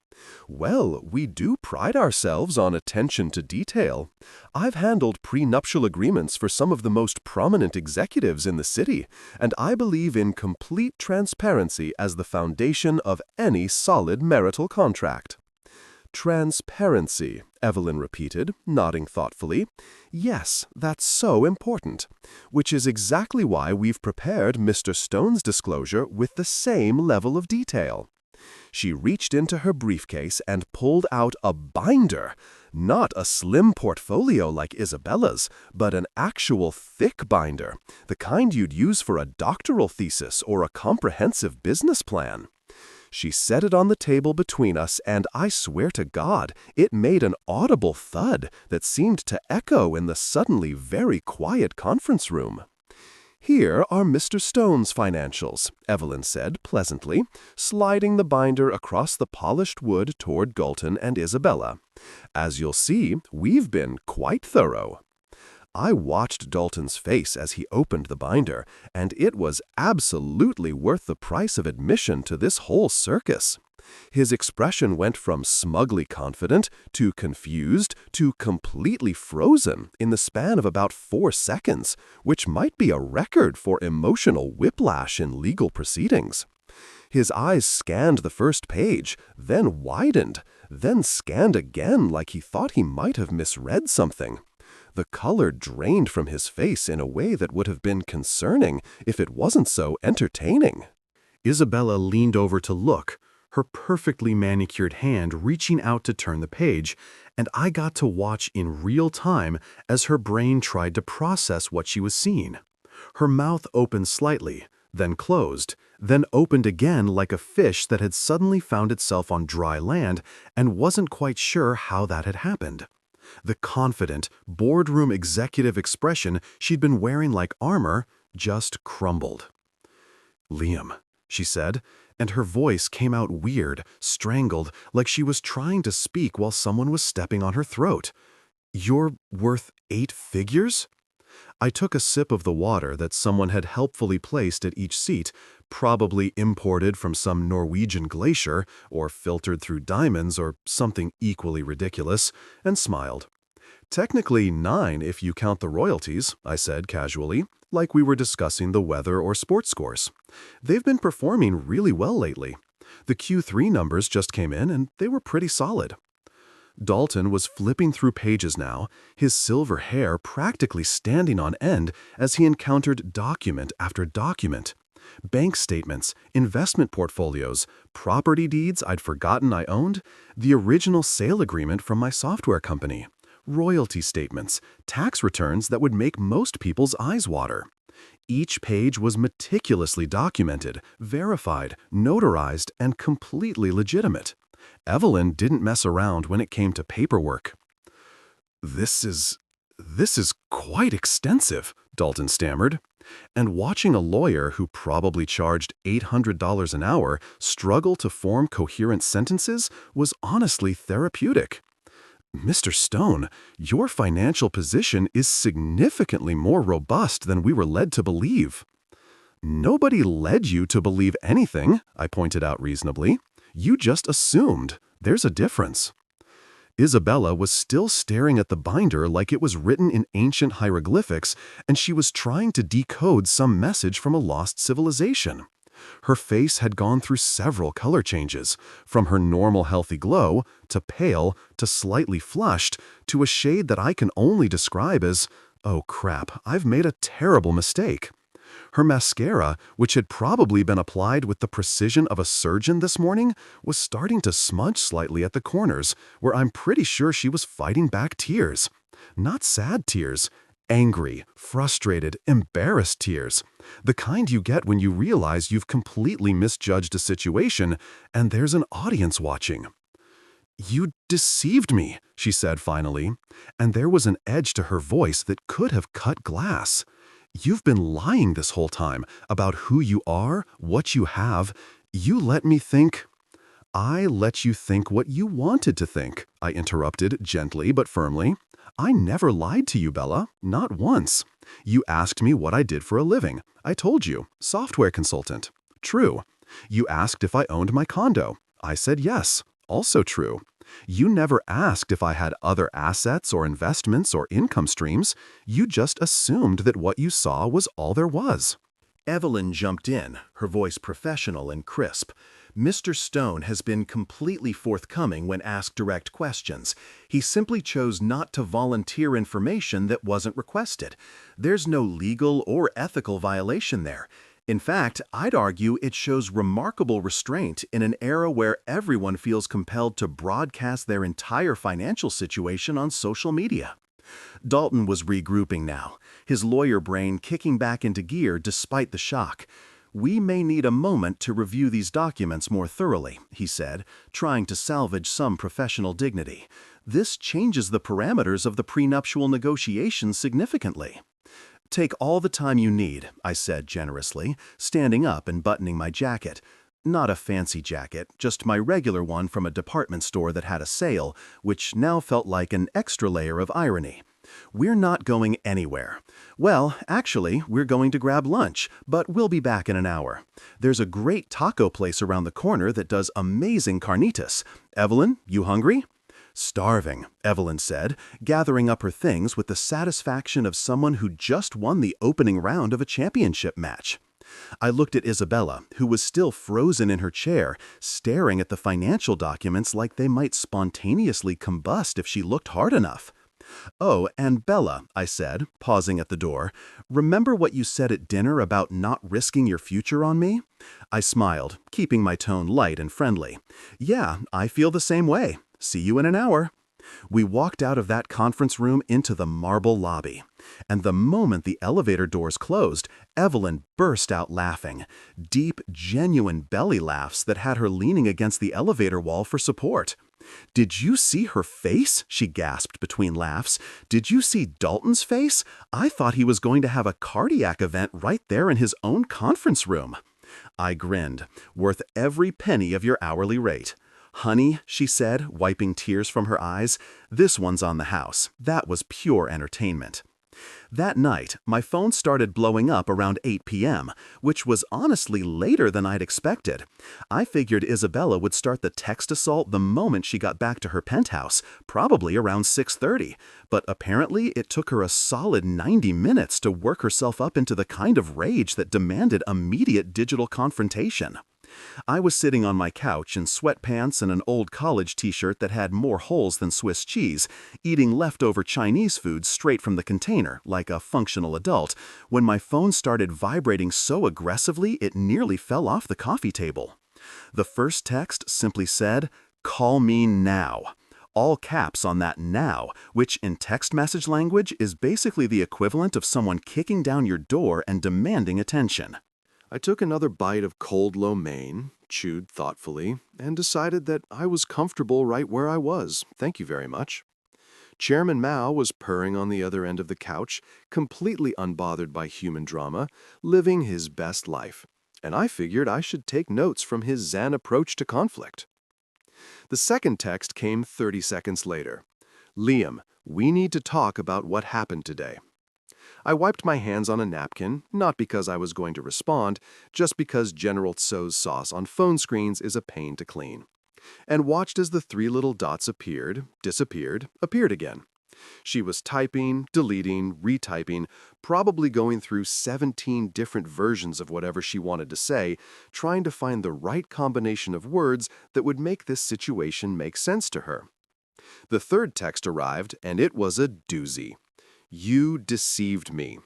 "Well, we do pride ourselves on attention to detail. I've handled prenuptial agreements for some of the most prominent executives in the city, and I believe in complete transparency as the foundation of any solid marital contract." "Transparency," Evelyn repeated, nodding thoughtfully. "Yes, that's so important. Which is exactly why we've prepared Mr. Stone's disclosure with the same level of detail." She reached into her briefcase and pulled out a binder, not a slim portfolio like Isabella's, but an actual thick binder, the kind you'd use for a doctoral thesis or a comprehensive business plan. She set it on the table between us, and I swear to God, it made an audible thud that seemed to echo in the suddenly very quiet conference room. "Here are Mr. Stone's financials," Evelyn said pleasantly, sliding the binder across the polished wood toward Galton and Isabella. "As you'll see, we've been quite thorough." I watched Dalton's face as he opened the binder, and it was absolutely worth the price of admission to this whole circus. His expression went from smugly confident to confused to completely frozen in the span of about 4 seconds, which might be a record for emotional whiplash in legal proceedings. His eyes scanned the first page, then widened, then scanned again like he thought he might have misread something. The color drained from his face in a way that would have been concerning if it wasn't so entertaining. Isabella leaned over to look, her perfectly manicured hand reaching out to turn the page, and I got to watch in real time as her brain tried to process what she was seeing. Her mouth opened slightly, then closed, then opened again like a fish that had suddenly found itself on dry land and wasn't quite sure how that had happened. The confident, boardroom executive expression she'd been wearing like armor just crumbled. "Liam," she said, and her voice came out weird, strangled, like she was trying to speak while someone was stepping on her throat. "You're worth 8 figures?" I took a sip of the water that someone had helpfully placed at each seat, probably imported from some Norwegian glacier, or filtered through diamonds, or something equally ridiculous, and smiled. "Technically 9 if you count the royalties," I said casually, like we were discussing the weather or sports scores. "They've been performing really well lately. The Q3 numbers just came in and they were pretty solid. Dalton was flipping through pages now, his silver hair practically standing on end as he encountered document after document. Bank statements, investment portfolios, property deeds I'd forgotten I owned, the original sale agreement from my software company, royalty statements, tax returns that would make most people's eyes water. Each page was meticulously documented, verified, notarized, and completely legitimate. Evelyn didn't mess around when it came to paperwork. This is quite extensive, Dalton stammered. And watching a lawyer who probably charged $800 an hour struggle to form coherent sentences was honestly therapeutic. Mr. Stone, your financial position is significantly more robust than we were led to believe. Nobody led you to believe anything, I pointed out reasonably. You just assumed. There's a difference. Isabella was still staring at the binder like it was written in ancient hieroglyphics, and she was trying to decode some message from a lost civilization. Her face had gone through several color changes, from her normal healthy glow, to pale, to slightly flushed, to a shade that I can only describe as, oh crap, I've made a terrible mistake. Her mascara, which had probably been applied with the precision of a surgeon this morning, was starting to smudge slightly at the corners, where I'm pretty sure she was fighting back tears. Not sad tears. Angry, frustrated, embarrassed tears. The kind you get when you realize you've completely misjudged a situation and there's an audience watching. "You deceived me," she said finally, and there was an edge to her voice that could have cut glass. "You've been lying this whole time about who you are, what you have. You let me think—" "I let you think what you wanted to think," I interrupted gently but firmly. "I never lied to you, Bella, not once. You asked me what I did for a living. I told you, software consultant. True. You asked if I owned my condo. I said yes. Also true. You never asked if I had other assets or investments or income streams. You just assumed that what you saw was all there was." Evelyn jumped in, her voice professional and crisp. "Mr. Stone has been completely forthcoming when asked direct questions. He simply chose not to volunteer information that wasn't requested. There's no legal or ethical violation there. In fact, I'd argue it shows remarkable restraint in an era where everyone feels compelled to broadcast their entire financial situation on social media." Dalton was regrouping now, his lawyer brain kicking back into gear despite the shock. "We may need a moment to review these documents more thoroughly," he said, trying to salvage some professional dignity. "This changes the parameters of the prenuptial negotiations significantly." "Take all the time you need," I said generously, standing up and buttoning my jacket. Not a fancy jacket, just my regular one from a department store that had a sale, which now felt like an extra layer of irony. "We're not going anywhere. Well, actually, we're going to grab lunch, but we'll be back in an hour. There's a great taco place around the corner that does amazing carnitas. Evelyn, you hungry?" "Starving," Evelyn said, gathering up her things with the satisfaction of someone who just won the opening round of a championship match. I looked at Isabella, who was still frozen in her chair, staring at the financial documents like they might spontaneously combust if she looked hard enough. "Oh, and Bella," I said, pausing at the door, "remember what you said at dinner about not risking your future on me?" I smiled, keeping my tone light and friendly. "Yeah, I feel the same way. See you in an hour." We walked out of that conference room into the marble lobby. And the moment the elevator doors closed, Evelyn burst out laughing. Deep, genuine belly laughs that had her leaning against the elevator wall for support. "Did you see her face?" she gasped between laughs. "Did you see Dalton's face? I thought he was going to have a cardiac event right there in his own conference room." I grinned. "Worth every penny of your hourly rate." "Honey," she said, wiping tears from her eyes, "this one's on the house. That was pure entertainment." That night, my phone started blowing up around 8 p.m., which was honestly later than I'd expected. I figured Isabella would start the text assault the moment she got back to her penthouse, probably around 6:30, but apparently it took her a solid 90 minutes to work herself up into the kind of rage that demanded immediate digital confrontation. I was sitting on my couch in sweatpants and an old college t-shirt that had more holes than Swiss cheese, eating leftover Chinese food straight from the container, like a functional adult, when my phone started vibrating so aggressively it nearly fell off the coffee table. The first text simply said, "Call me now." All caps on that "now," which in text message language is basically the equivalent of someone kicking down your door and demanding attention. I took another bite of cold lo mein, chewed thoughtfully, and decided that I was comfortable right where I was. Thank you very much. Chairman Mao was purring on the other end of the couch, completely unbothered by human drama, living his best life. And I figured I should take notes from his zen approach to conflict. The second text came 30 seconds later. "Liam, we need to talk about what happened today." I wiped my hands on a napkin, not because I was going to respond, just because General Tso's sauce on phone screens is a pain to clean, and watched as the three little dots appeared, disappeared, appeared again. She was typing, deleting, retyping, probably going through 17 different versions of whatever she wanted to say, trying to find the right combination of words that would make this situation make sense to her. The third text arrived, and it was a doozy. "You deceived me."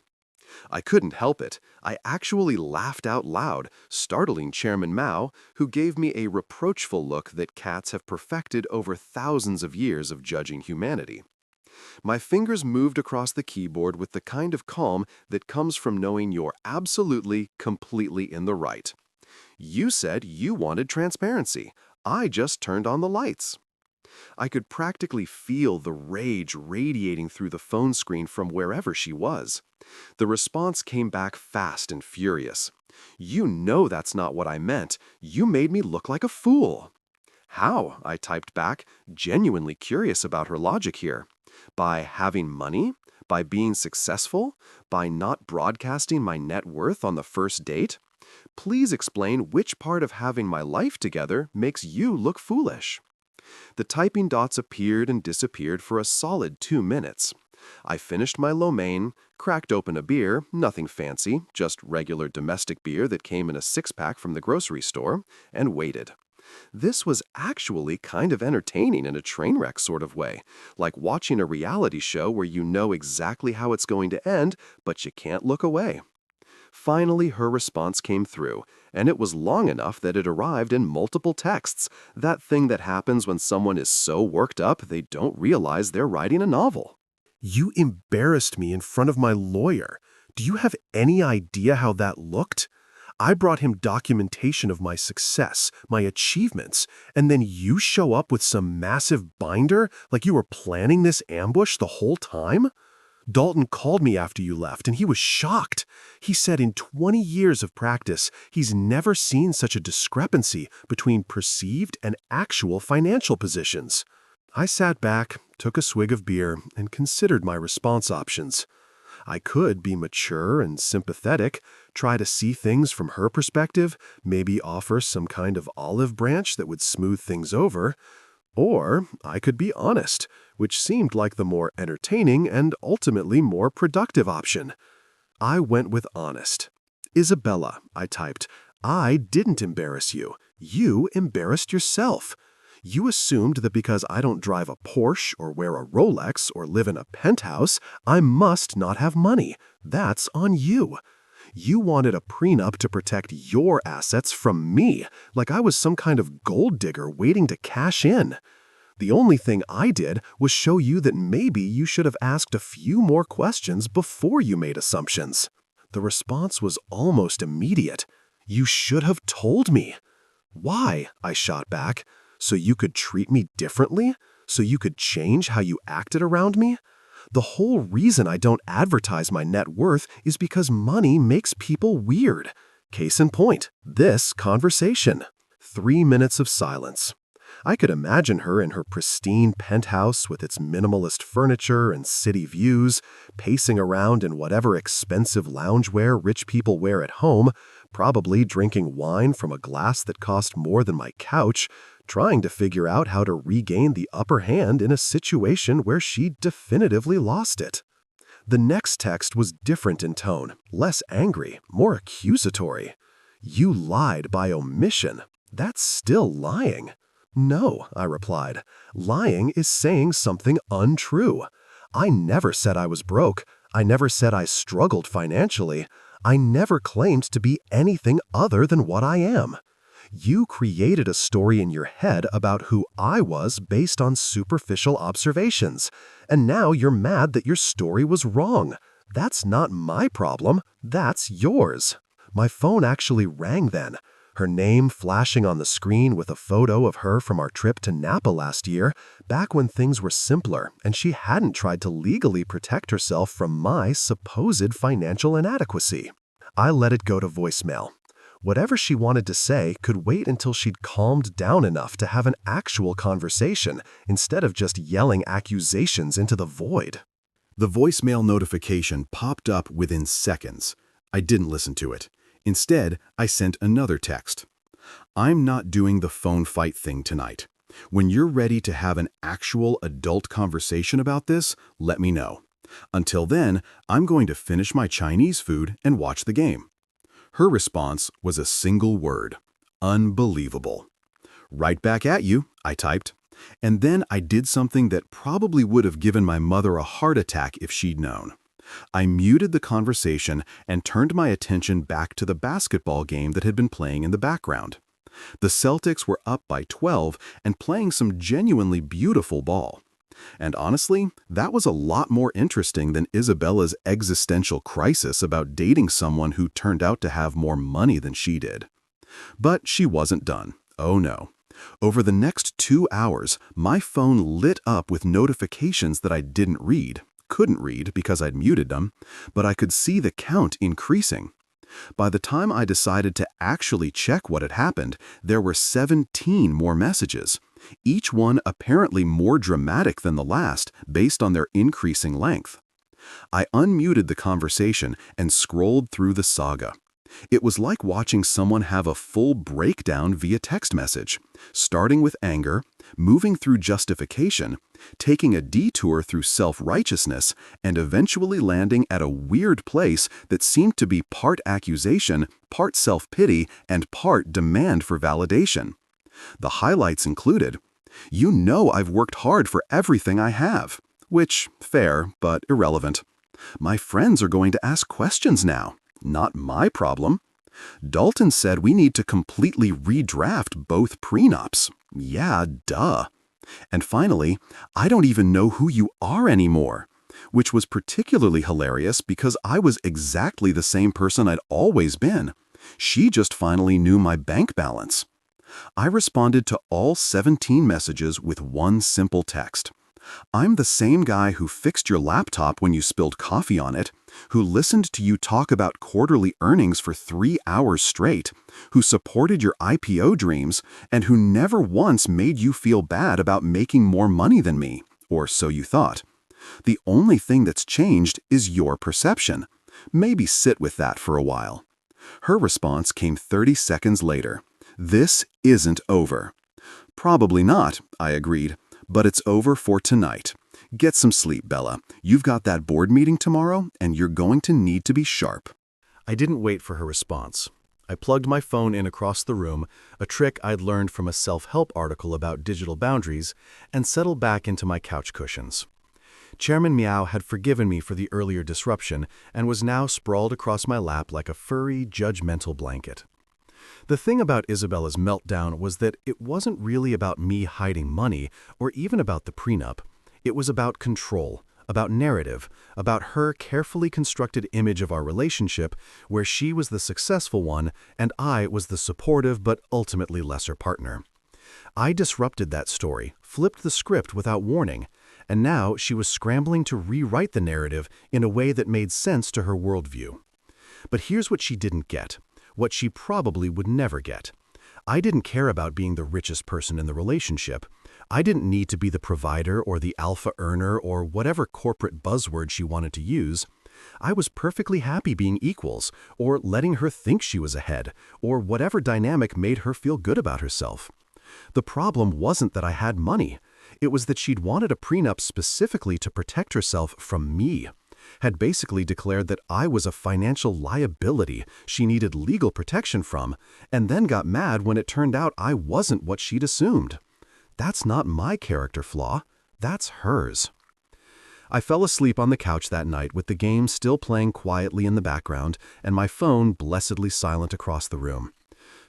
I couldn't help it. I actually laughed out loud, startling Chairman Mao, who gave me a reproachful look that cats have perfected over thousands of years of judging humanity. My fingers moved across the keyboard with the kind of calm that comes from knowing you're absolutely, completely in the right. You said you wanted transparency. I just turned on the lights. I could practically feel the rage radiating through the phone screen from wherever she was. The response came back fast and furious. "You know that's not what I meant. You made me look like a fool." "How?" I typed back, genuinely curious about her logic here. "By having money? By being successful? By not broadcasting my net worth on the first date? Please explain which part of having my life together makes you look foolish." The typing dots appeared and disappeared for a solid 2 minutes. I finished my lo mein, cracked open a beer, nothing fancy, just regular domestic beer that came in a 6-pack from the grocery store, and waited. This was actually kind of entertaining in a train wreck sort of way, like watching a reality show where you know exactly how it's going to end, but you can't look away. Finally, her response came through, and it was long enough that it arrived in multiple texts, that thing that happens when someone is so worked up they don't realize they're writing a novel. "You embarrassed me in front of my lawyer. Do you have any idea how that looked? I brought him documentation of my success, my achievements, and then you show up with some massive binder like you were planning this ambush the whole time? Dalton called me after you left, and he was shocked. He said in 20 years of practice, he's never seen such a discrepancy between perceived and actual financial positions." I sat back, took a swig of beer, and considered my response options. I could be mature and sympathetic, try to see things from her perspective, maybe offer some kind of olive branch that would smooth things over. Or I could be honest, which seemed like the more entertaining and ultimately more productive option. I went with honest. "Isabella," I typed, "I didn't embarrass you. You embarrassed yourself. You assumed that because I don't drive a Porsche or wear a Rolex or live in a penthouse, I must not have money. That's on you. You wanted a prenup to protect your assets from me, like I was some kind of gold digger waiting to cash in. The only thing I did was show you that maybe you should have asked a few more questions before you made assumptions." The response was almost immediate. "You should have told me." "Why?" I shot back. "So you could treat me differently? So you could change how you acted around me? The whole reason I don't advertise my net worth is because money makes people weird. Case in point, this conversation." 3 minutes of silence. I could imagine her in her pristine penthouse with its minimalist furniture and city views, pacing around in whatever expensive loungewear rich people wear at home, probably drinking wine from a glass that cost more than my couch, trying to figure out how to regain the upper hand in a situation where she definitively lost it. The next text was different in tone, less angry, more accusatory. You lied by omission. That's still lying. No, I replied. Lying is saying something untrue. I never said I was broke. I never said I struggled financially. I never claimed to be anything other than what I am. You created a story in your head about who I was based on superficial observations, and now you're mad that your story was wrong. That's not my problem, that's yours. My phone actually rang then, her name flashing on the screen with a photo of her from our trip to Napa last year, back when things were simpler and she hadn't tried to legally protect herself from my supposed financial inadequacy. I let it go to voicemail. Whatever she wanted to say could wait until she'd calmed down enough to have an actual conversation instead of just yelling accusations into the void. The voicemail notification popped up within seconds. I didn't listen to it. Instead, I sent another text. I'm not doing the phone fight thing tonight. When you're ready to have an actual adult conversation about this, let me know. Until then, I'm going to finish my Chinese food and watch the game. Her response was a single word: unbelievable. Right back at you, I typed. And then I did something that probably would have given my mother a heart attack if she'd known. I muted the conversation and turned my attention back to the basketball game that had been playing in the background. The Celtics were up by 12 and playing some genuinely beautiful ball. And honestly, that was a lot more interesting than Isabella's existential crisis about dating someone who turned out to have more money than she did. But she wasn't done. Oh no. Over the next 2 hours, my phone lit up with notifications that I couldn't read because I'd muted them, but I could see the count increasing. By the time I decided to actually check what had happened, there were 17 more messages, each one apparently more dramatic than the last based on their increasing length. I unmuted the conversation and scrolled through the saga. It was like watching someone have a full breakdown via text message, starting with anger, moving through justification, taking a detour through self-righteousness, and eventually landing at a weird place that seemed to be part accusation, part self-pity, and part demand for validation. The highlights included, "You know I've worked hard for everything I have," which, fair, but irrelevant. "My friends are going to ask questions now. Not my problem." "Dalton said we need to completely redraft both prenups." Yeah, duh. And finally, "I don't even know who you are anymore," which was particularly hilarious because I was exactly the same person I'd always been. She just finally knew my bank balance. I responded to all 17 messages with one simple text. "I'm the same guy who fixed your laptop when you spilled coffee on it, who listened to you talk about quarterly earnings for 3 hours straight, who supported your IPO dreams, and who never once made you feel bad about making more money than me, or so you thought. The only thing that's changed is your perception. Maybe sit with that for a while." Her response came 30 seconds later. "This isn't over." "Probably not," I agreed. "But it's over for tonight. Get some sleep, Bella. You've got that board meeting tomorrow, and you're going to need to be sharp." I didn't wait for her response. I plugged my phone in across the room, a trick I'd learned from a self-help article about digital boundaries, and settled back into my couch cushions. Chairman Meow had forgiven me for the earlier disruption and was now sprawled across my lap like a furry, judgmental blanket. The thing about Isabella's meltdown was that it wasn't really about me hiding money or even about the prenup. It was about control, about narrative, about her carefully constructed image of our relationship where she was the successful one and I was the supportive but ultimately lesser partner. I disrupted that story, flipped the script without warning, and now she was scrambling to rewrite the narrative in a way that made sense to her worldview. But here's what she didn't get. What she probably would never get. I didn't care about being the richest person in the relationship. I didn't need to be the provider or the alpha earner or whatever corporate buzzword she wanted to use. I was perfectly happy being equals, or letting her think she was ahead, or whatever dynamic made her feel good about herself. The problem wasn't that I had money. It was that she'd wanted a prenup specifically to protect herself from me. had basically declared that I was a financial liability she needed legal protection from, and then got mad when it turned out I wasn't what she'd assumed. That's not my character flaw, that's hers. I fell asleep on the couch that night with the game still playing quietly in the background and my phone blessedly silent across the room.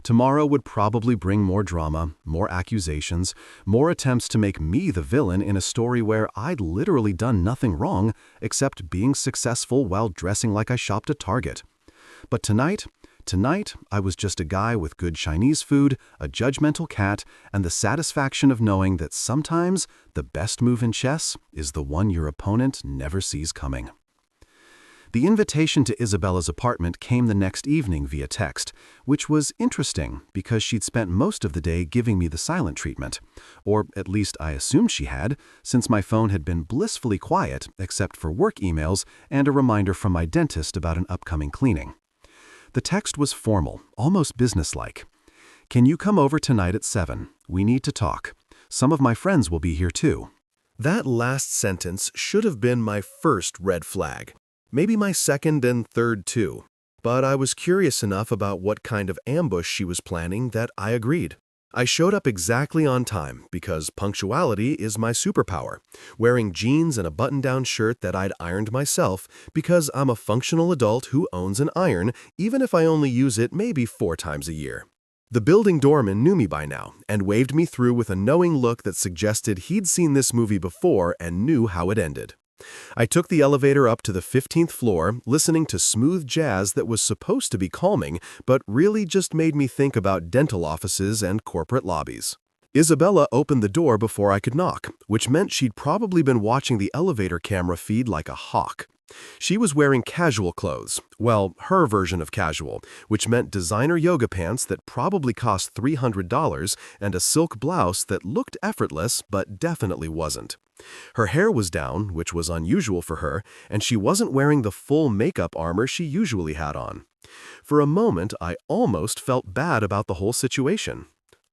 Tomorrow would probably bring more drama, more accusations, more attempts to make me the villain in a story where I'd literally done nothing wrong except being successful while dressing like I shopped at Target. But tonight I was just a guy with good Chinese food, a judgmental cat, and the satisfaction of knowing that sometimes the best move in chess is the one your opponent never sees coming. The invitation to Isabella's apartment came the next evening via text, which was interesting because she'd spent most of the day giving me the silent treatment. Or at least I assumed she had, since my phone had been blissfully quiet except for work emails and a reminder from my dentist about an upcoming cleaning. The text was formal, almost businesslike. "Can you come over tonight at 7? We need to talk. Some of my friends will be here too." That last sentence should have been my first red flag. Maybe my second and third too. But I was curious enough about what kind of ambush she was planning that I agreed. I showed up exactly on time because punctuality is my superpower, wearing jeans and a button-down shirt that I'd ironed myself because I'm a functional adult who owns an iron even if I only use it maybe 4 times a year. The building doorman knew me by now and waved me through with a knowing look that suggested he'd seen this movie before and knew how it ended. I took the elevator up to the 15th floor, listening to smooth jazz that was supposed to be calming, but really just made me think about dental offices and corporate lobbies. Isabella opened the door before I could knock, which meant she'd probably been watching the elevator camera feed like a hawk. She was wearing casual clothes, well, her version of casual, which meant designer yoga pants that probably cost $300 and a silk blouse that looked effortless but definitely wasn't. Her hair was down, which was unusual for her, and she wasn't wearing the full makeup armor she usually had on. For a moment, I almost felt bad about the whole situation.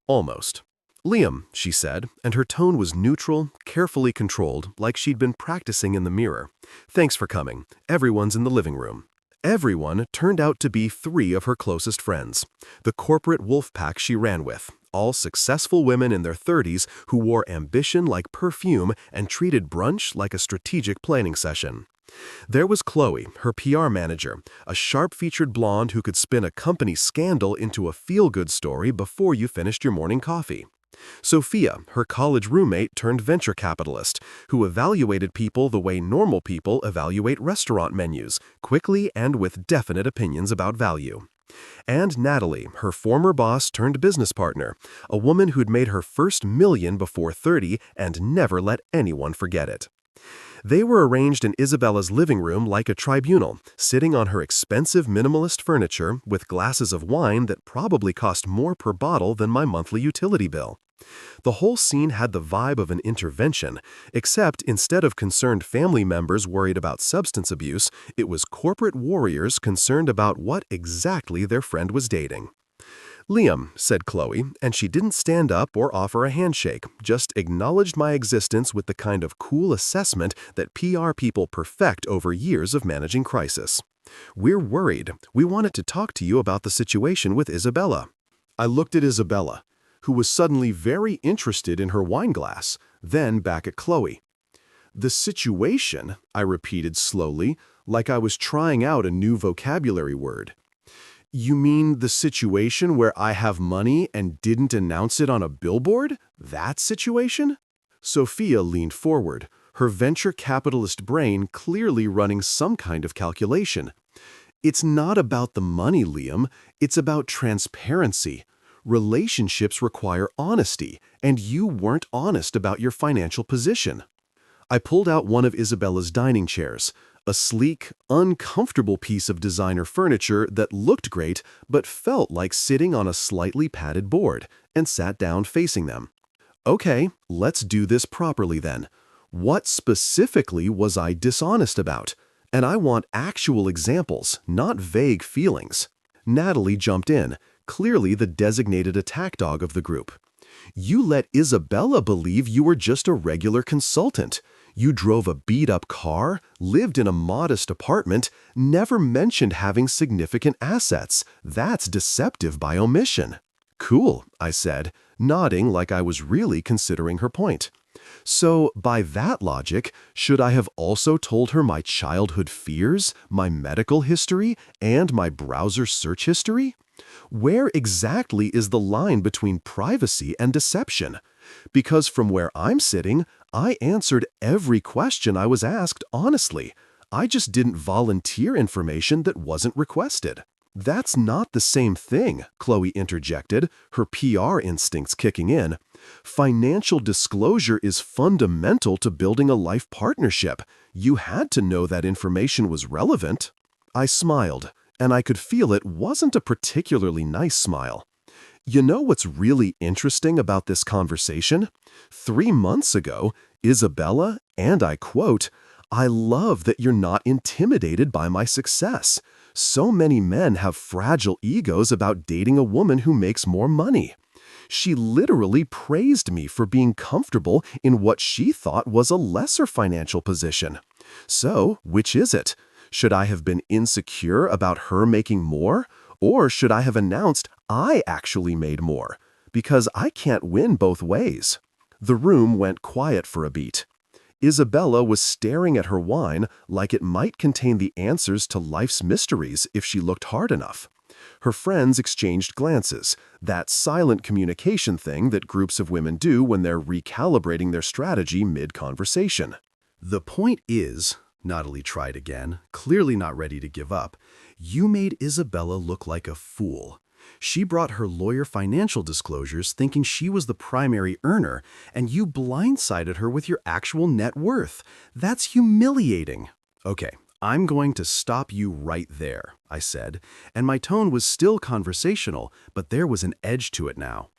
Almost. "Liam," she said, and her tone was neutral, carefully controlled, like she'd been practicing in the mirror. "Thanks for coming. Everyone's in the living room." Everyone turned out to be 3 of her closest friends, the corporate wolf pack she ran with, all successful women in their 30s who wore ambition like perfume and treated brunch like a strategic planning session. There was Chloe, her PR manager, a sharp-featured blonde who could spin a company scandal into a feel-good story before you finished your morning coffee. Sophia, her college roommate turned venture capitalist, who evaluated people the way normal people evaluate restaurant menus, quickly and with definite opinions about value. And Natalie, her former boss turned business partner, a woman who'd made her first million before 30 and never let anyone forget it. They were arranged in Isabella's living room like a tribunal, sitting on her expensive minimalist furniture with glasses of wine that probably cost more per bottle than my monthly utility bill. The whole scene had the vibe of an intervention, except instead of concerned family members worried about substance abuse, it was corporate warriors concerned about what exactly their friend was dating. "Liam," said Chloe, and she didn't stand up or offer a handshake, just acknowledged my existence with the kind of cool assessment that PR people perfect over years of managing crisis. "We're worried. We wanted to talk to you about the situation with Isabella." I looked at Isabella, who was suddenly very interested in her wine glass, then back at Chloe. "The situation," I repeated slowly, like I was trying out a new vocabulary word. "You mean the situation where I have money and didn't announce it on a billboard? That situation?" Sophia leaned forward, her venture capitalist brain clearly running some kind of calculation. "It's not about the money, Liam. It's about transparency. Relationships require honesty, and you weren't honest about your financial position." I pulled out one of Isabella's dining chairs, a sleek, uncomfortable piece of designer furniture that looked great but felt like sitting on a slightly padded board, and sat down facing them. "Okay, let's do this properly then. What specifically was I dishonest about? And I want actual examples, not vague feelings." Natalie jumped in, clearly the designated attack dog of the group. "You let Isabella believe you were just a regular consultant. You drove a beat-up car, lived in a modest apartment, never mentioned having significant assets. That's deceptive by omission." "Cool," I said, nodding like I was really considering her point. "So, by that logic, should I have also told her my childhood fears, my medical history, and my browser search history? Where exactly is the line between privacy and deception? Because from where I'm sitting, I answered every question I was asked honestly. I just didn't volunteer information that wasn't requested." "That's not the same thing," Chloe interjected, her PR instincts kicking in. "Financial disclosure is fundamental to building a life partnership. You had to know that information was relevant." I smiled, and I could feel it wasn't a particularly nice smile. "You know what's really interesting about this conversation? 3 months ago, Isabella, and I quote, 'I love that you're not intimidated by my success. So many men have fragile egos about dating a woman who makes more money.' She literally praised me for being comfortable in what she thought was a lesser financial position. So, which is it? Should I have been insecure about her making more? Or should I have announced I actually made more? Because I can't win both ways." The room went quiet for a beat. Isabella was staring at her wine like it might contain the answers to life's mysteries if she looked hard enough. Her friends exchanged glances, that silent communication thing that groups of women do when they're recalibrating their strategy mid-conversation. "The point is," Natalie tried again, clearly not ready to give up, "you made Isabella look like a fool. She brought her lawyer financial disclosures thinking she was the primary earner, and you blindsided her with your actual net worth. That's humiliating." "Okay, I'm going to stop you right there," I said, and my tone was still conversational, but there was an edge to it now.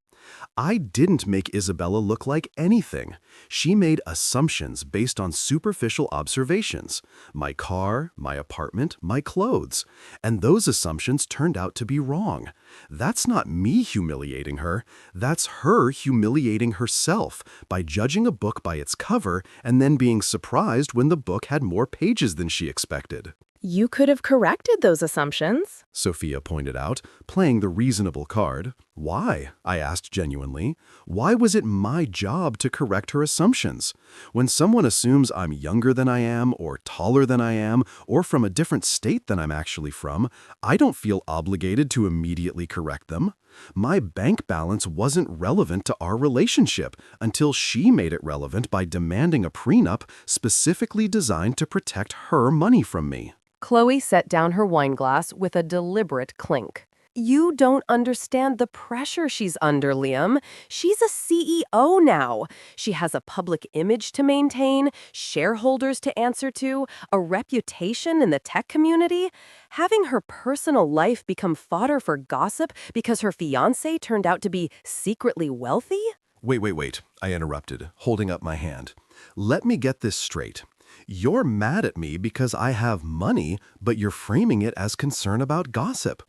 "I didn't make Isabella look like anything. She made assumptions based on superficial observations. My car, my apartment, my clothes. And those assumptions turned out to be wrong. That's not me humiliating her. That's her humiliating herself by judging a book by its cover and then being surprised when the book had more pages than she expected." You could have corrected those assumptions. Sophia pointed out, playing the reasonable card. "Why?" I asked genuinely. "Why was it my job to correct her assumptions? When someone assumes I'm younger than I am, or taller than I am, or from a different state than I'm actually from, I don't feel obligated to immediately correct them. My bank balance wasn't relevant to our relationship until she made it relevant by demanding a prenup specifically designed to protect her money from me." Chloe set down her wine glass with a deliberate clink. You don't understand the pressure she's under, Liam. She's a CEO now. She has a public image to maintain, shareholders to answer to, a reputation in the tech community. Having her personal life become fodder for gossip because her fiancé turned out to be secretly wealthy? Wait, I interrupted, holding up my hand. "Let me get this straight. You're mad at me because I have money, but you're framing it as concern about gossip.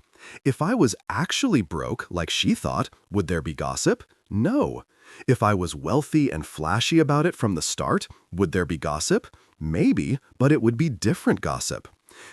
If I was actually broke, like she thought, would there be gossip? No. If I was wealthy and flashy about it from the start, would there be gossip? Maybe, but it would be different gossip.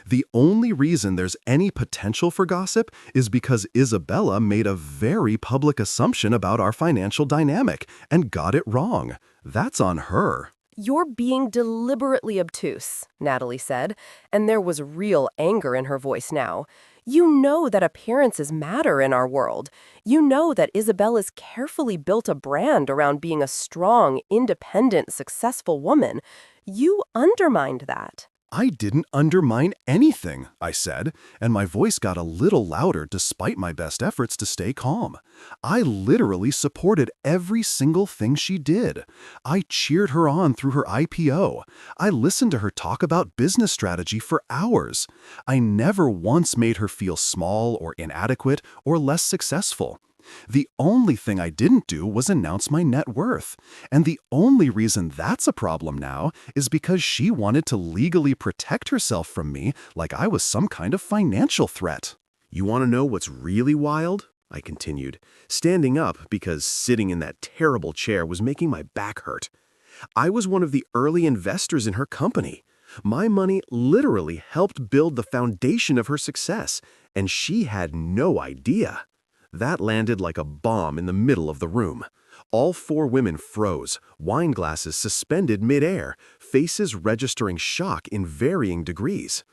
The only reason there's any potential for gossip is because Isabella made a very public assumption about our financial dynamic and got it wrong. That's on her." You're being deliberately obtuse, Natalie said, and there was real anger in her voice now. You know that appearances matter in our world. You know that Isabella's carefully built a brand around being a strong, independent, successful woman. You undermined that. "I didn't undermine anything," I said, and my voice got a little louder despite my best efforts to stay calm. "I literally supported every single thing she did. I cheered her on through her IPO. I listened to her talk about business strategy for hours. I never once made her feel small or inadequate or less successful. The only thing I didn't do was announce my net worth. And the only reason that's a problem now is because she wanted to legally protect herself from me like I was some kind of financial threat." "You want to know what's really wild?" I continued, standing up because sitting in that terrible chair was making my back hurt. I was one of the early investors in her company. My money literally helped build the foundation of her success, and she had no idea. That landed like a bomb in the middle of the room. All four women froze, wine glasses suspended midair, faces registering shock in varying degrees.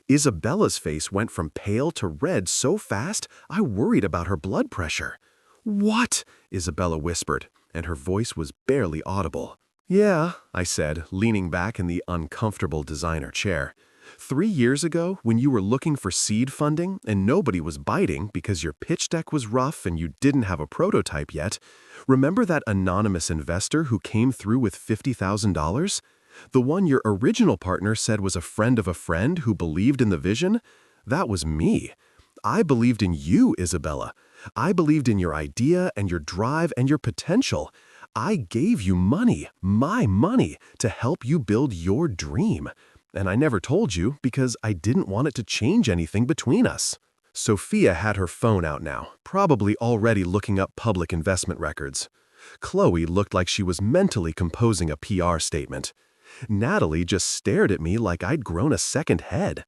Isabella's face went from pale to red so fast, I worried about her blood pressure. "What?" Isabella whispered, and her voice was barely audible. "Yeah," I said, leaning back in the uncomfortable designer chair. 3 years ago, when you were looking for seed funding and nobody was biting because your pitch deck was rough and you didn't have a prototype yet, remember that anonymous investor who came through with $50,000? The one your original partner said was a friend of a friend who believed in the vision? That was me. I believed in you, Isabella. I believed in your idea and your drive and your potential. I gave you money, my money, to help you build your dream. And I never told you because I didn't want it to change anything between us." Sophia had her phone out now, probably already looking up public investment records. Chloe looked like she was mentally composing a PR statement. Natalie just stared at me like I'd grown a second head.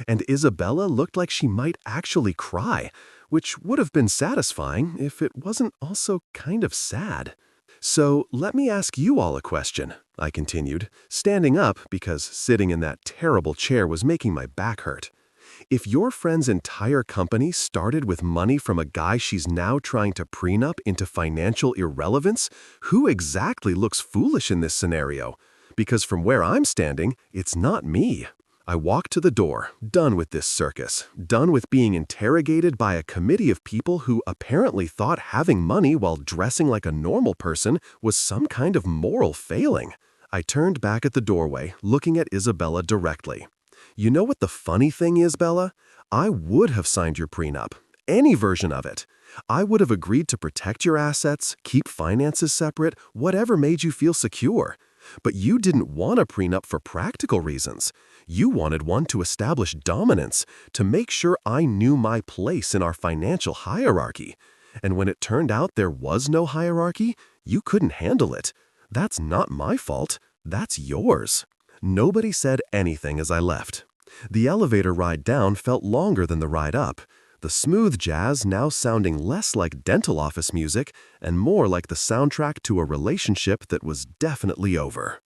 And Isabella looked like she might actually cry, which would have been satisfying if it wasn't also kind of sad. "So let me ask you all a question," I continued, standing up because sitting in that terrible chair was making my back hurt. "If your friend's entire company started with money from a guy she's now trying to prenup into financial irrelevance, who exactly looks foolish in this scenario? Because from where I'm standing, it's not me." I walked to the door, done with this circus, done with being interrogated by a committee of people who apparently thought having money while dressing like a normal person was some kind of moral failing. I turned back at the doorway, looking at Isabella directly. "You know what the funny thing is, Bella? I would have signed your prenup, any version of it. I would have agreed to protect your assets, keep finances separate, whatever made you feel secure. But you didn't want a prenup for practical reasons. You wanted one to establish dominance, to make sure I knew my place in our financial hierarchy. And when it turned out there was no hierarchy, you couldn't handle it. That's not my fault. That's yours." Nobody said anything as I left. The elevator ride down felt longer than the ride up, the smooth jazz now sounding less like dental office music and more like the soundtrack to a relationship that was definitely over.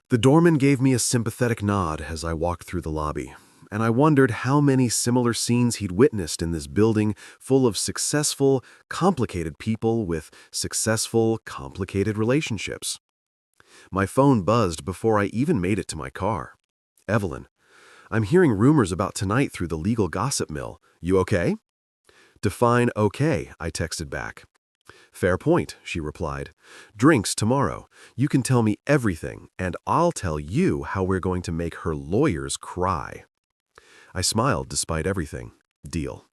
The doorman gave me a sympathetic nod as I walked through the lobby, and I wondered how many similar scenes he'd witnessed in this building full of successful, complicated people with successful, complicated relationships. My phone buzzed before I even made it to my car. "Evelyn, I'm hearing rumors about tonight through the legal gossip mill. You okay?" "Define okay," I texted back. "Fair point," she replied. "Drinks tomorrow. You can tell me everything, and I'll tell you how we're going to make her lawyers cry." I smiled despite everything. Deal.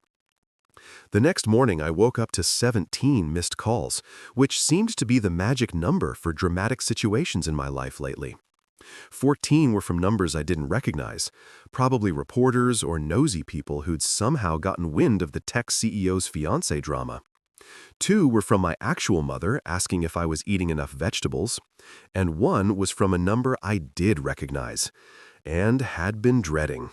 The next morning, I woke up to 17 missed calls, which seemed to be the magic number for dramatic situations in my life lately. 14 were from numbers I didn't recognize, probably reporters or nosy people who'd somehow gotten wind of the tech CEO's fiancé drama. 2 were from my actual mother asking if I was eating enough vegetables, and 1 was from a number I did recognize and had been dreading.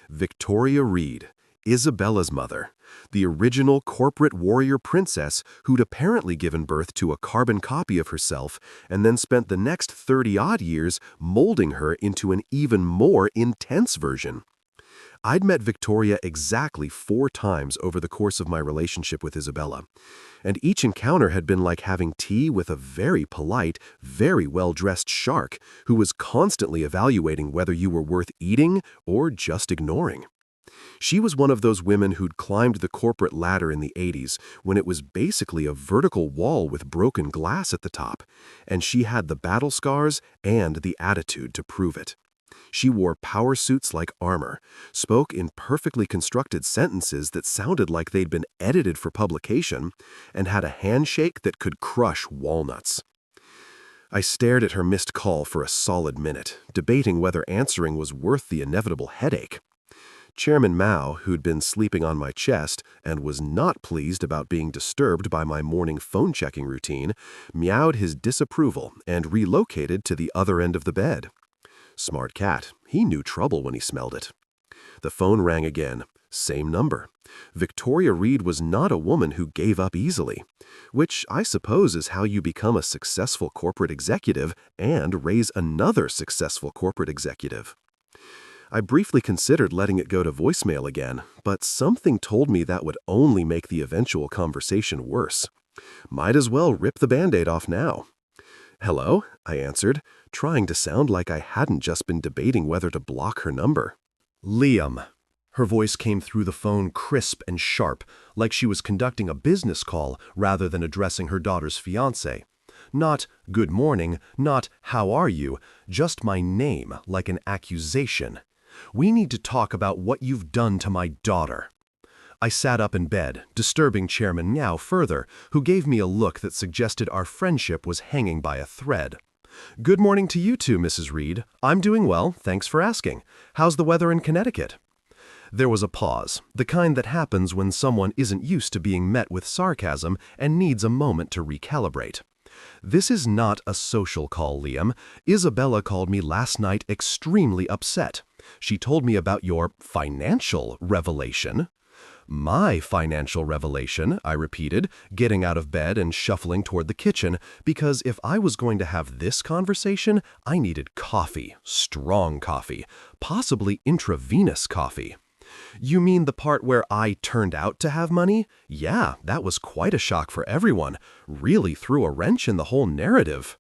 Victoria Reed, Isabella's mother, the original corporate warrior princess who'd apparently given birth to a carbon copy of herself and then spent the next 30-odd years molding her into an even more intense version. I'd met Victoria exactly 4 times over the course of my relationship with Isabella, and each encounter had been like having tea with a very polite, very well-dressed shark who was constantly evaluating whether you were worth eating or just ignoring. She was one of those women who'd climbed the corporate ladder in the 80s when it was basically a vertical wall with broken glass at the top, and she had the battle scars and the attitude to prove it. She wore power suits like armor, spoke in perfectly constructed sentences that sounded like they'd been edited for publication, and had a handshake that could crush walnuts. I stared at her missed call for a solid minute, debating whether answering was worth the inevitable headache. Chairman Mao, who'd been sleeping on my chest and was not pleased about being disturbed by my morning phone-checking routine, meowed his disapproval and relocated to the other end of the bed. Smart cat, he knew trouble when he smelled it. The phone rang again. Same number. Victoria Reed was not a woman who gave up easily, which I suppose is how you become a successful corporate executive and raise another successful corporate executive. I briefly considered letting it go to voicemail again, but something told me that would only make the eventual conversation worse. Might as well rip the Band-Aid off now. "Hello," I answered, trying to sound like I hadn't just been debating whether to block her number. Liam. Her voice came through the phone crisp and sharp, like she was conducting a business call rather than addressing her daughter's fiancé. Not "good morning," not "how are you," just my name, like an accusation. "We need to talk about what you've done to my daughter." I sat up in bed, disturbing Chairman Meow further, who gave me a look that suggested our friendship was hanging by a thread. "Good morning to you too, Mrs. Reed. I'm doing well, thanks for asking. How's the weather in Connecticut?" There was a pause, the kind that happens when someone isn't used to being met with sarcasm and needs a moment to recalibrate. "This is not a social call, Liam. Isabella called me last night extremely upset. She told me about your financial revelation." "My financial revelation," I repeated, getting out of bed and shuffling toward the kitchen, because if I was going to have this conversation, I needed coffee, strong coffee, possibly intravenous coffee. "You mean the part where I turned out to have money? Yeah, that was quite a shock for everyone. Really threw a wrench in the whole narrative."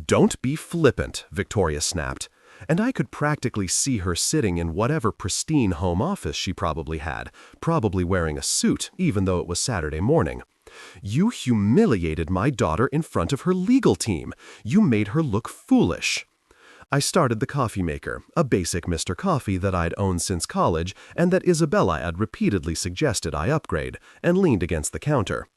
"Don't be flippant," Victoria snapped. And I could practically see her sitting in whatever pristine home office she probably had, probably wearing a suit, even though it was Saturday morning. "You humiliated my daughter in front of her legal team. You made her look foolish." I started the coffee maker, a basic Mr. Coffee that I'd owned since college and that Isabella had repeatedly suggested I upgrade, and leaned against the counter.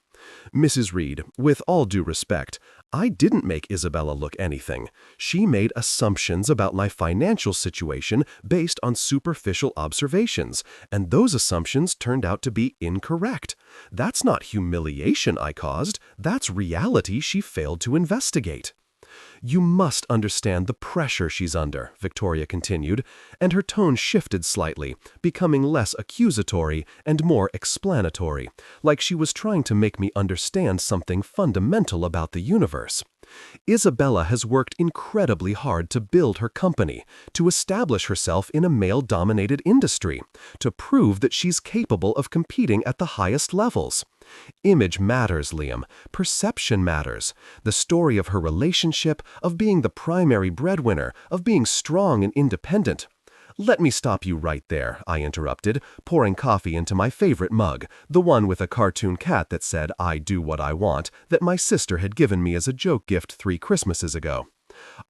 "Mrs. Reed, with all due respect, I didn't make Isabella look anything. She made assumptions about my financial situation based on superficial observations, and those assumptions turned out to be incorrect. That's not humiliation I caused, that's reality she failed to investigate." "You must understand the pressure she's under," Victoria continued, and her tone shifted slightly, becoming less accusatory and more explanatory, like she was trying to make me understand something fundamental about the universe. "Isabella has worked incredibly hard to build her company, to establish herself in a male-dominated industry, to prove that she's capable of competing at the highest levels. Image matters, Liam. Perception matters. The story of her relationship, of being the primary breadwinner, of being strong and independent." "Let me stop you right there," I interrupted, pouring coffee into my favorite mug, the one with a cartoon cat that said, "I do what I want," that my sister had given me as a joke gift 3 Christmases ago.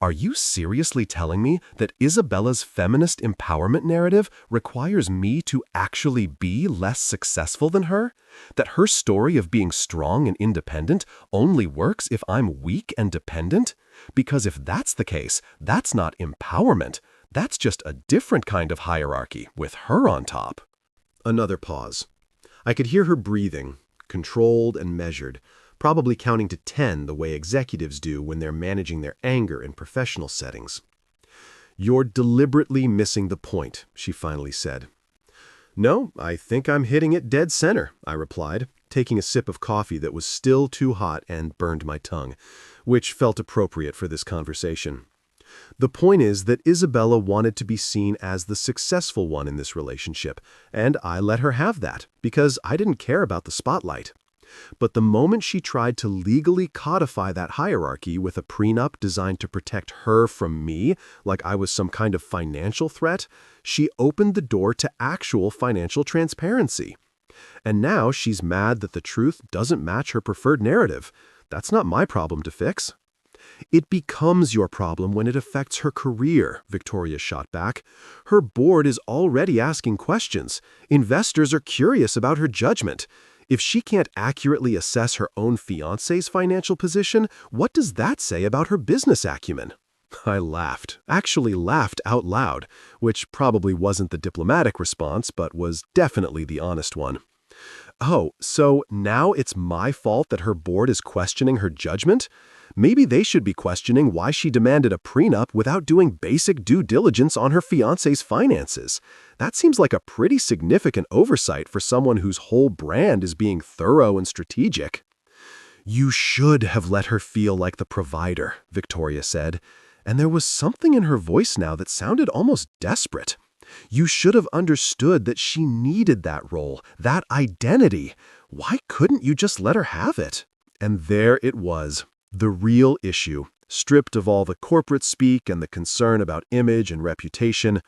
"Are you seriously telling me that Isabella's feminist empowerment narrative requires me to actually be less successful than her? That her story of being strong and independent only works if I'm weak and dependent? Because if that's the case, that's not empowerment. That's just a different kind of hierarchy, with her on top." Another pause. I could hear her breathing, controlled and measured, probably counting to 10 the way executives do when they're managing their anger in professional settings. "You're deliberately missing the point," she finally said. "No, I think I'm hitting it dead center," I replied, taking a sip of coffee that was still too hot and burned my tongue, which felt appropriate for this conversation. "The point is that Isabella wanted to be seen as the successful one in this relationship, and I let her have that, because I didn't care about the spotlight. But the moment she tried to legally codify that hierarchy with a prenup designed to protect her from me, like I was some kind of financial threat, she opened the door to actual financial transparency. And now she's mad that the truth doesn't match her preferred narrative. That's not my problem to fix." "It becomes your problem when it affects her career," Victoria shot back. "Her board is already asking questions. Investors are curious about her judgment. If she can't accurately assess her own fiancé's financial position, what does that say about her business acumen?" I laughed, actually laughed out loud, which probably wasn't the diplomatic response, but was definitely the honest one. Oh, so now it's my fault that her board is questioning her judgment? Maybe they should be questioning why she demanded a prenup without doing basic due diligence on her fiancé's finances. That seems like a pretty significant oversight for someone whose whole brand is being thorough and strategic. You should have let her feel like the provider, Victoria said, and there was something in her voice now that sounded almost desperate. You should have understood that she needed that role, that identity. Why couldn't you just let her have it? And there it was, the real issue, stripped of all the corporate speak and the concern about image and reputation.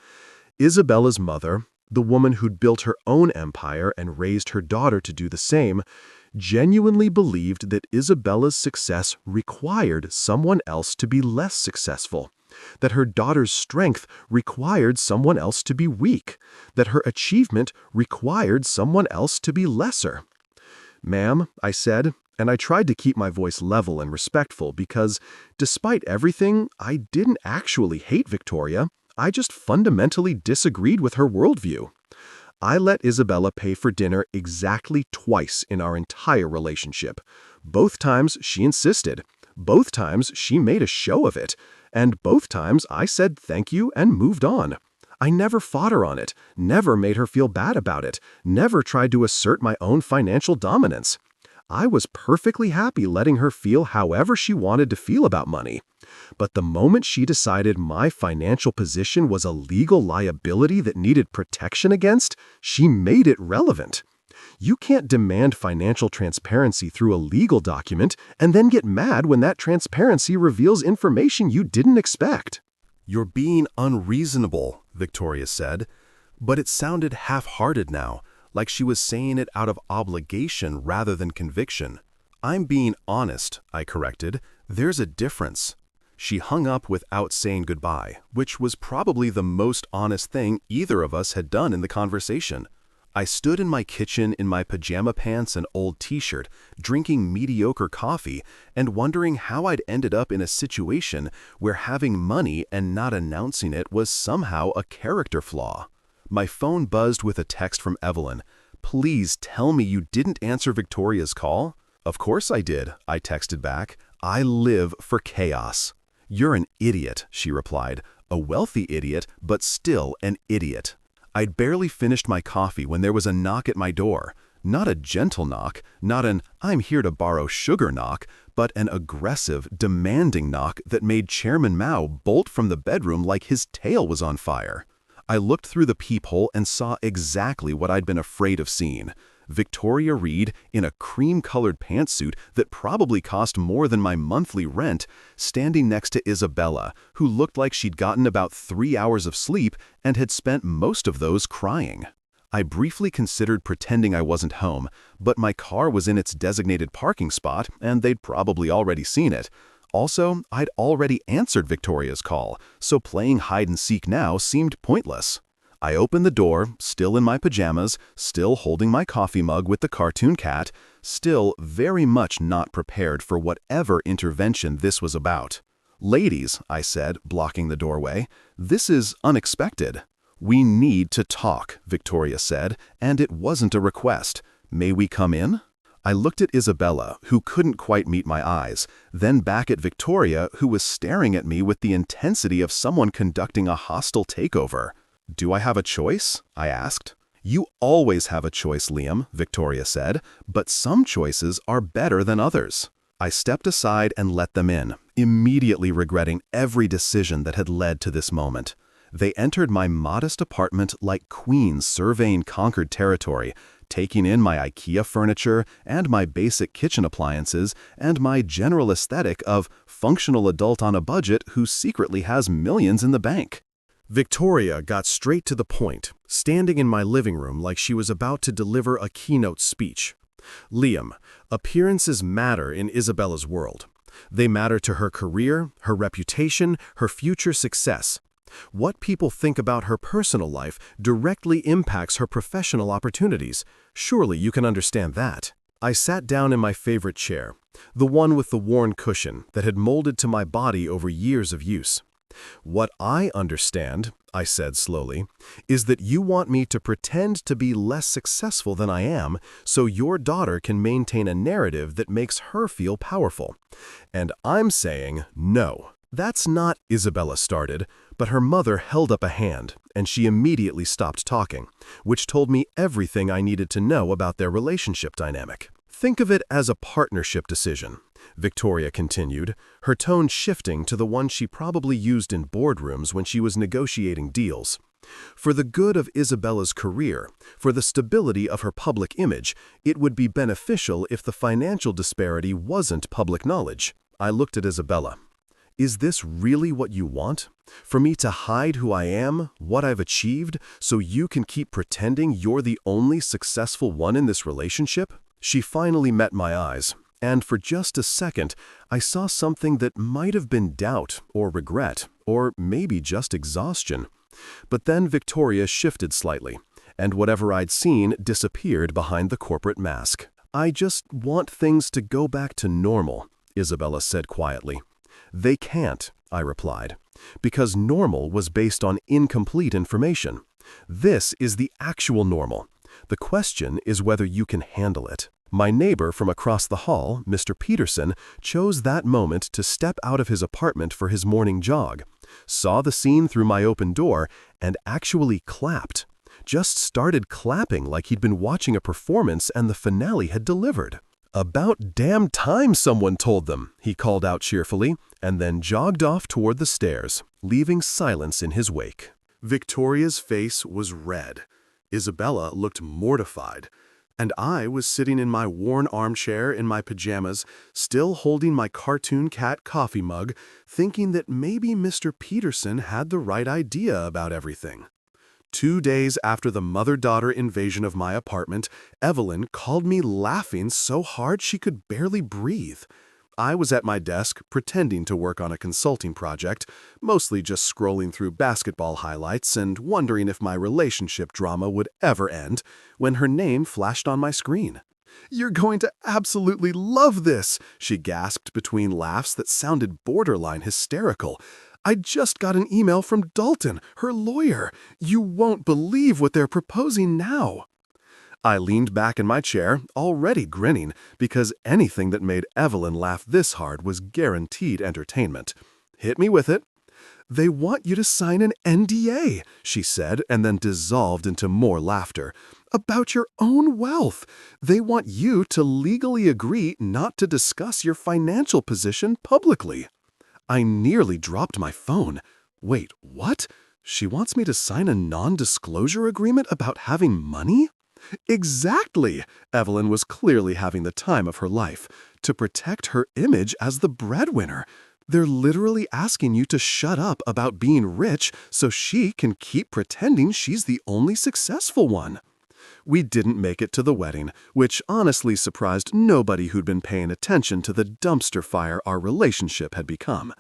Isabella's mother, the woman who'd built her own empire and raised her daughter to do the same, genuinely believed that Isabella's success required someone else to be less successful, that her daughter's strength required someone else to be weak, that her achievement required someone else to be lesser. "Ma'am," I said, and I tried to keep my voice level and respectful because, despite everything, I didn't actually hate Victoria. I just fundamentally disagreed with her worldview. I let Isabella pay for dinner exactly twice in our entire relationship. Both times she insisted. Both times she made a show of it. And both times I said thank you and moved on. I never fought her on it, never made her feel bad about it, never tried to assert my own financial dominance. I was perfectly happy letting her feel however she wanted to feel about money. But the moment she decided my financial position was a legal liability that needed protection against, she made it relevant. You can't demand financial transparency through a legal document and then get mad when that transparency reveals information you didn't expect. You're being unreasonable, Victoria said, but it sounded half-hearted now, like she was saying it out of obligation rather than conviction. I'm being honest, I corrected. There's a difference. She hung up without saying goodbye, which was probably the most honest thing either of us had done in the conversation. I stood in my kitchen in my pajama pants and old t-shirt, drinking mediocre coffee and wondering how I'd ended up in a situation where having money and not announcing it was somehow a character flaw. My phone buzzed with a text from Evelyn. "Please tell me you didn't answer Victoria's call?" "Of course I did," I texted back. "I live for chaos." "You're an idiot," she replied. "A wealthy idiot, but still an idiot." I'd barely finished my coffee when there was a knock at my door. Not a gentle knock, not an "I'm here to borrow sugar" knock, but an aggressive, demanding knock that made Chairman Mao bolt from the bedroom like his tail was on fire. I looked through the peephole and saw exactly what I'd been afraid of seeing. Victoria Reed, in a cream-colored pantsuit that probably cost more than my monthly rent, standing next to Isabella, who looked like she'd gotten about 3 hours of sleep and had spent most of those crying. I briefly considered pretending I wasn't home, but my car was in its designated parking spot and they'd probably already seen it. Also, I'd already answered Victoria's call, so playing hide-and-seek now seemed pointless. I opened the door, still in my pajamas, still holding my coffee mug with the cartoon cat, still very much not prepared for whatever intervention this was about. "Ladies," I said, blocking the doorway, "this is unexpected." "We need to talk," Victoria said, and it wasn't a request. "May we come in?" I looked at Isabella, who couldn't quite meet my eyes, then back at Victoria, who was staring at me with the intensity of someone conducting a hostile takeover. "Do I have a choice?" I asked. "You always have a choice, Liam," Victoria said, "but some choices are better than others." I stepped aside and let them in, immediately regretting every decision that had led to this moment. They entered my modest apartment like queens surveying conquered territory, taking in my IKEA furniture and my basic kitchen appliances and my general aesthetic of functional adult on a budget who secretly has millions in the bank. Victoria got straight to the point, standing in my living room like she was about to deliver a keynote speech. "Liam, appearances matter in Isabella's world. They matter to her career, her reputation, her future success. What people think about her personal life directly impacts her professional opportunities. Surely you can understand that." I sat down in my favorite chair, the one with the worn cushion that had molded to my body over years of use. "What I understand," I said slowly, "is that you want me to pretend to be less successful than I am so your daughter can maintain a narrative that makes her feel powerful. And I'm saying no." "That's not," Isabella started, but her mother held up a hand, and she immediately stopped talking, which told me everything I needed to know about their relationship dynamic. "Think of it as a partnership decision," Victoria continued, her tone shifting to the one she probably used in boardrooms when she was negotiating deals. "For the good of Isabella's career, for the stability of her public image, it would be beneficial if the financial disparity wasn't public knowledge." I looked at Isabella. "Is this really what you want? For me to hide who I am, what I've achieved, so you can keep pretending you're the only successful one in this relationship?" She finally met my eyes, and for just a second, I saw something that might have been doubt or regret, or maybe just exhaustion. But then Victoria shifted slightly, and whatever I'd seen disappeared behind the corporate mask. "I just want things to go back to normal," Isabella said quietly. "They can't," I replied, "because normal was based on incomplete information. This is the actual normal. The question is whether you can handle it." My neighbor from across the hall, Mr. Peterson, chose that moment to step out of his apartment for his morning jog, saw the scene through my open door, and actually clapped. Just started clapping like he'd been watching a performance and the finale had delivered. "About damn time someone told them," he called out cheerfully, and then jogged off toward the stairs, leaving silence in his wake. Victoria's face was red. Isabella looked mortified. And I was sitting in my worn armchair in my pajamas, still holding my cartoon cat coffee mug, thinking that maybe Mr. Peterson had the right idea about everything. 2 days after the mother-daughter invasion of my apartment, Evelyn called me laughing so hard she could barely breathe. I was at my desk pretending to work on a consulting project, mostly just scrolling through basketball highlights and wondering if my relationship drama would ever end, when her name flashed on my screen. "You're going to absolutely love this," she gasped between laughs that sounded borderline hysterical. "I just got an email from Dalton, her lawyer. You won't believe what they're proposing now." I leaned back in my chair, already grinning, because anything that made Evelyn laugh this hard was guaranteed entertainment. "Hit me with it." "They want you to sign an NDA," she said, and then dissolved into more laughter. "About your own wealth. They want you to legally agree not to discuss your financial position publicly." I nearly dropped my phone. Wait, what? She wants me to sign a non-disclosure agreement about having money? Exactly! Evelyn was clearly having the time of her life. To protect her image as the breadwinner. They're literally asking you to shut up about being rich so she can keep pretending she's the only successful one. We didn't make it to the wedding, which honestly surprised nobody who'd been paying attention to the dumpster fire our relationship had become.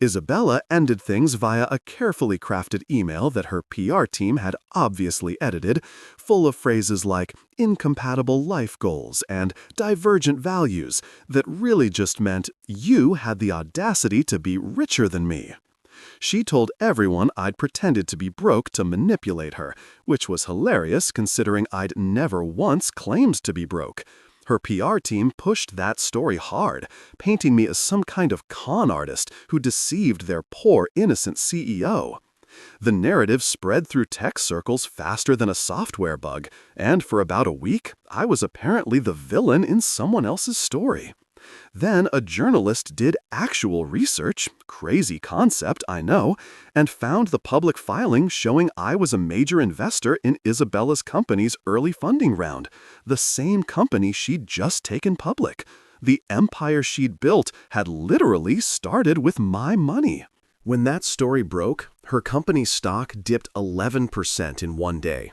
Isabella ended things via a carefully crafted email that her PR team had obviously edited, full of phrases like incompatible life goals and divergent values that really just meant you had the audacity to be richer than me. She told everyone I'd pretended to be broke to manipulate her, which was hilarious considering I'd never once claimed to be broke. Her PR team pushed that story hard, painting me as some kind of con artist who deceived their poor, innocent CEO. The narrative spread through tech circles faster than a software bug, and for about a week, I was apparently the villain in someone else's story. Then a journalist did actual research, crazy concept, I know, and found the public filing showing I was a major investor in Isabella's company's early funding round, the same company she'd just taken public. The empire she'd built had literally started with my money. When that story broke, her company's stock dipped 11% in one day.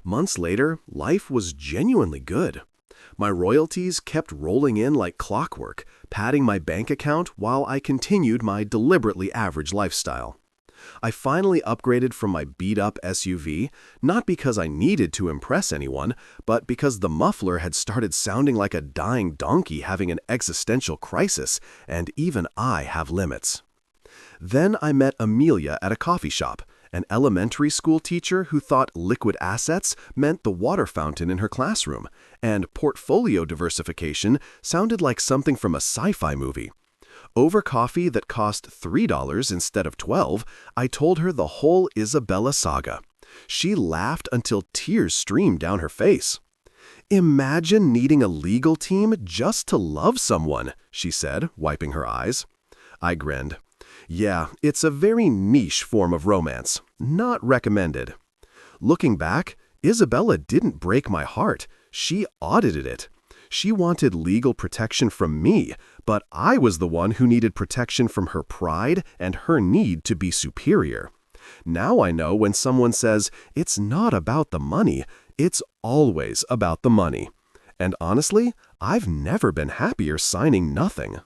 Months later, life was genuinely good. My royalties kept rolling in like clockwork, padding my bank account while I continued my deliberately average lifestyle. I finally upgraded from my beat-up SUV, not because I needed to impress anyone, but because the muffler had started sounding like a dying donkey having an existential crisis, and even I have limits. Then I met Amelia at a coffee shop, an elementary school teacher who thought liquid assets meant the water fountain in her classroom, and portfolio diversification sounded like something from a sci-fi movie. Over coffee that cost $3 instead of $12, I told her the whole Isabella saga. She laughed until tears streamed down her face. "Imagine needing a legal team just to love someone," she said, wiping her eyes. I grinned. "Yeah, it's a very niche form of romance. Not recommended." Looking back, Isabella didn't break my heart. She audited it. She wanted legal protection from me, but I was the one who needed protection from her pride and her need to be superior. Now I know when someone says, "It's not about the money," it's always about the money. And honestly, I've never been happier signing nothing.